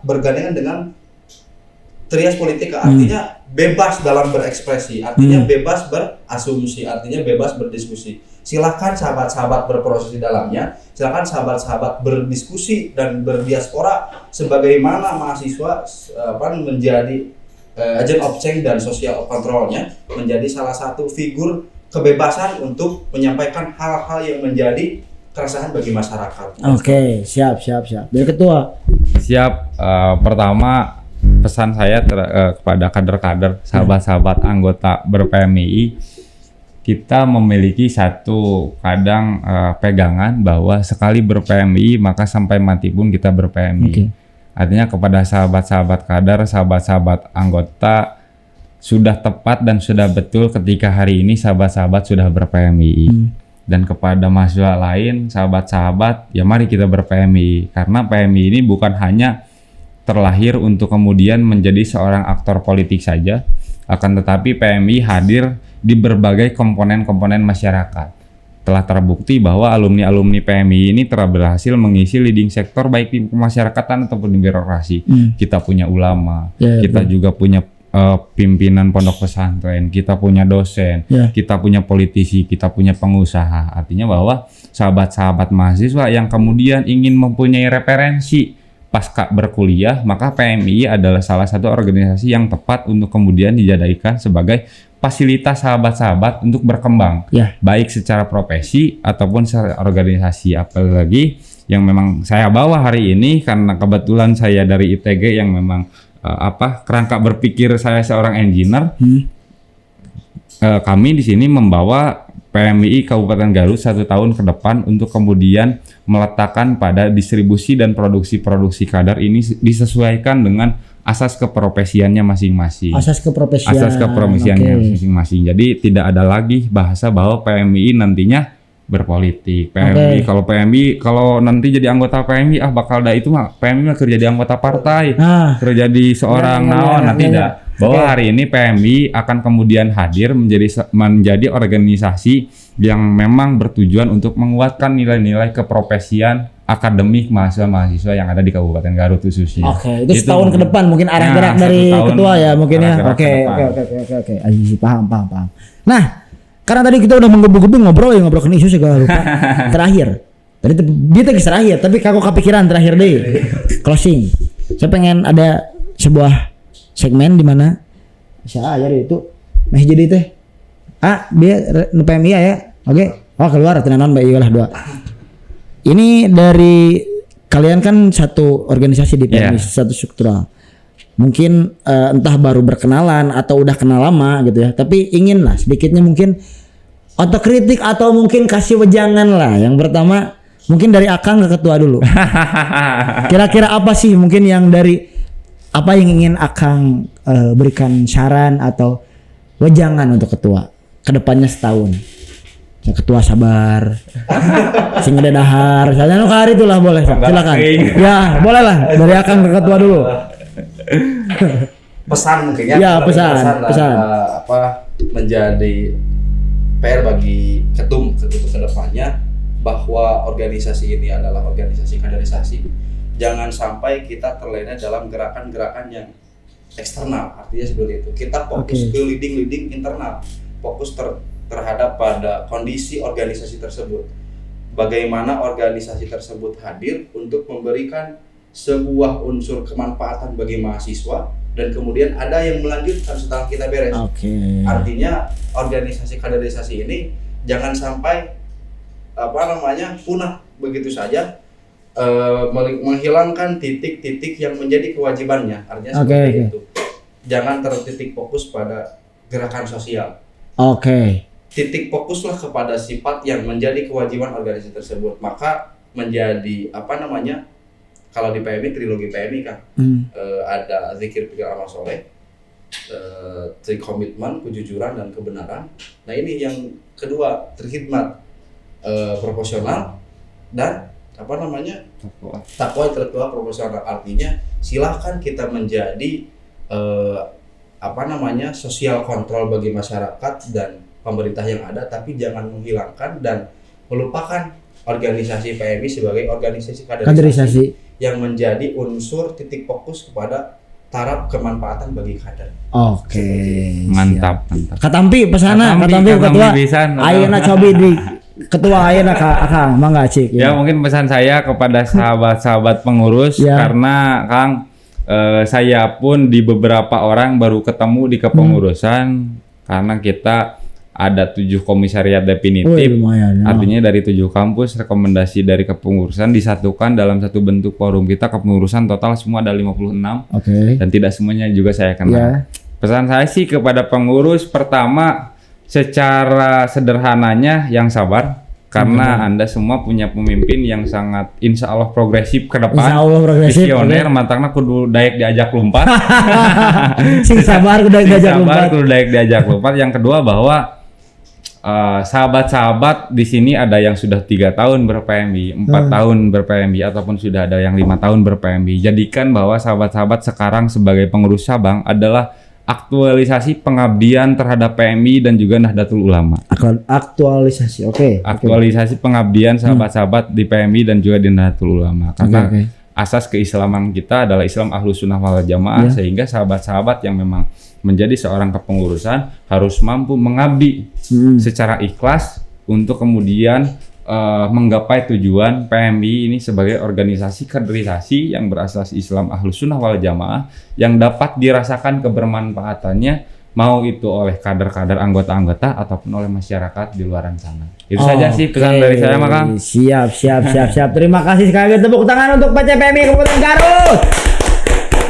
Speaker 3: bergandengan dengan trias politik, artinya bebas dalam berekspresi, artinya bebas berasumsi, artinya bebas berdiskusi. Silahkan sahabat-sahabat berproses di dalamnya, silahkan sahabat-sahabat berdiskusi dan berdiaspora sebagaimana mahasiswa menjadi agent of change dan social controlnya, menjadi salah satu figur kebebasan untuk menyampaikan hal-hal yang menjadi keresahan bagi masyarakat.
Speaker 2: Oke, siap. Dari ketua.
Speaker 1: Siap. Pertama pesan saya kepada kader-kader, sahabat-sahabat anggota ber-PMII, kita memiliki satu pegangan bahwa sekali ber-PMII maka sampai mati pun kita ber-PMII. Artinya kepada sahabat-sahabat kader, sahabat-sahabat anggota, sudah tepat dan sudah betul ketika hari ini sahabat-sahabat sudah ber-PMII. Dan kepada mahasiswa lain, sahabat-sahabat, ya mari kita ber-PMII. Karena PMII ini bukan hanya terlahir untuk kemudian menjadi seorang aktor politik saja, akan tetapi PMII hadir di berbagai komponen-komponen masyarakat. Telah terbukti bahwa alumni-alumni PMI ini telah berhasil mengisi leading sektor baik di kemasyarakatan ataupun di birokrasi. Kita punya ulama, kita juga punya pimpinan pondok pesantren, kita punya dosen, kita punya politisi, kita punya pengusaha. Artinya bahwa sahabat-sahabat mahasiswa yang kemudian ingin mempunyai referensi pasca berkuliah, maka PMI adalah salah satu organisasi yang tepat untuk kemudian dijadikan sebagai fasilitas sahabat-sahabat untuk berkembang, baik secara profesi ataupun secara organisasi. Apalagi yang memang saya bawa hari ini karena kebetulan saya dari ITG yang memang kerangka berpikir saya seorang engineer. Kami di sini membawa PMII Kabupaten Garut 1 tahun ke depan untuk kemudian meletakkan pada distribusi dan produksi kader ini disesuaikan dengan asas keprofesiannya masing-masing.
Speaker 2: Asas keprofesiannya
Speaker 1: masing-masing. Jadi tidak ada lagi bahasa bahwa PMII nantinya berpolitik. Kalau nanti jadi anggota PMII bakal itu mah PMII mah kerja di anggota partai, kerja di seorang tidak. Bahwa hari ini PMII akan kemudian hadir menjadi organisasi yang memang bertujuan untuk menguatkan nilai-nilai keprofesian akademik mahasiswa-mahasiswa yang ada di Kabupaten Garut khususnya.
Speaker 2: Itu setahun ke depan mungkin arah gerak dari ketua ya mungkin ya. Oke. Paham. Nah, karena tadi kita udah menggebu-gebu ngobrolin isu segala lupa. Terakhir. Tadi dia terakhir, tapi aku kepikiran terakhir deh. Closing. Saya pengen ada sebuah segmen di mana saya itu masih jadi teh. Dia PMI ya. Oke. Oh keluar tenanan Mbak Iyalah 2. Ini dari kalian kan satu organisasi di PMI, satu struktural. Mungkin entah baru berkenalan atau udah kenal lama gitu ya. Tapi ingin lah sedikitnya mungkin otokritik atau mungkin kasih wejangan lah. Yang pertama mungkin dari Akang ke ketua dulu. Kira-kira apa sih mungkin yang dari apa yang ingin Akang berikan saran atau wejangan untuk ketua kedepannya setahun? Ya, ketua sabar, sing dahar, misalnya nu hari itulah boleh, silakan. Ya boleh lah dari Akang ke ketua dulu.
Speaker 3: Pesan mungkin ya.
Speaker 2: Ya pesan.
Speaker 3: Apa menjadi PR bagi ketum kedepannya bahwa organisasi ini adalah organisasi kaderisasi. Jangan sampai kita terlena dalam gerakan-gerakan yang eksternal, artinya seperti itu. Kita fokus ke leading internal, fokus terhadap pada kondisi organisasi tersebut. Bagaimana organisasi tersebut hadir untuk memberikan sebuah unsur kemanfaatan bagi mahasiswa dan kemudian ada yang melanjutkan setelah kita beres. Artinya organisasi kaderisasi ini jangan sampai punah begitu saja, menghilangkan titik-titik yang menjadi kewajibannya. Artinya seperti itu. Jangan tertitik fokus pada gerakan sosial. Titik fokuslah kepada sifat yang menjadi kewajiban organisasi tersebut. Maka menjadi kalau di PMI trilogi PMI kan ada zikir, pikir, amal soleh, komitmen, kejujuran dan kebenaran. Nah ini yang kedua, terkhidmat, proporsional dan takwa intelektual proporsional. Artinya silahkan kita menjadi sosial kontrol bagi masyarakat dan pemerintah yang ada, tapi jangan menghilangkan dan melupakan organisasi PMI sebagai organisasi kaderisasi yang menjadi unsur titik fokus kepada taraf kemanfaatan bagi kader.
Speaker 1: Mantap.
Speaker 2: Katampi pesana, katampi ketua. Ayeuna cobi di ketua ayeuna Akang, mangga cik.
Speaker 1: Ya mungkin pesan saya kepada sahabat-sahabat pengurus karena Kang saya pun di beberapa orang baru ketemu di kepengurusan karena kita ada 7 komisariat definitif, artinya dari 7 kampus rekomendasi dari kepengurusan disatukan dalam satu bentuk forum. Kita kepengurusan total semua ada 56 dan tidak semuanya juga saya kenal. Pesan saya sih kepada pengurus, pertama secara sederhananya yang sabar karena Anda semua punya pemimpin yang sangat insya Allah progresif ke depan, visioner, mantangna kudu daek diajak lompat.
Speaker 2: Sing sabar kudu daek
Speaker 1: diajak lompat. Yang kedua bahwa sahabat-sahabat di sini ada yang sudah 3 tahun ber-PMI, 4 tahun ber-PMI, ataupun sudah ada yang 5 tahun ber-PMI. Jadikan bahwa sahabat-sahabat sekarang sebagai pengurus cabang adalah aktualisasi pengabdian terhadap PMI dan juga Nahdlatul Ulama.
Speaker 2: Aktualisasi,
Speaker 1: aktualisasi pengabdian sahabat-sahabat di PMI dan juga di Nahdlatul Ulama. Karena asas keislaman kita adalah Islam Ahlus Sunnah wal Jamaah, sehingga sahabat-sahabat yang memang menjadi seorang kepengurusan harus mampu mengabdi secara ikhlas untuk kemudian menggapai tujuan PMI ini sebagai organisasi kaderisasi yang berasas Islam Ahlus Sunnah wal Jamaah yang dapat dirasakan kebermanfaatannya mau itu oleh kader-kader anggota-anggota ataupun oleh masyarakat di luaran sana. Itu saja sih pesan dari saya, Maka.
Speaker 2: Siap. Terima kasih sekali lagi, tepuk tangan untuk PCPMI Kabupaten Garut.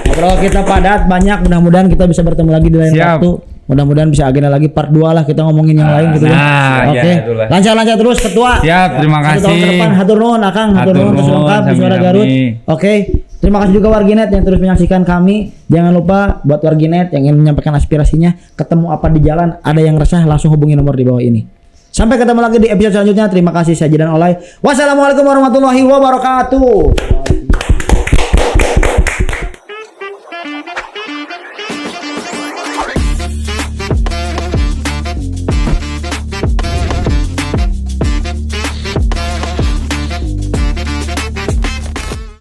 Speaker 2: Ngobrol kita padat banyak, mudah-mudahan kita bisa bertemu lagi di lain waktu. Mudah-mudahan bisa agenda lagi part 2 lah, kita ngomongin yang lain gitu kan. Lancar-lancar terus ketua.
Speaker 1: Siap, terima kasih.
Speaker 2: Tahun ke depan hatur nuhun Akang, hatur nuhun lengkap di Suara Garut. Terima kasih juga Warginet yang terus menyaksikan kami. Jangan lupa buat Warginet yang ingin menyampaikan aspirasinya, ketemu apa di jalan, ada yang resah langsung hubungi nomor di bawah ini. Sampai ketemu lagi di episode selanjutnya. Terima kasih, saya Jidan Olay. Wassalamualaikum warahmatullahi wabarakatuh.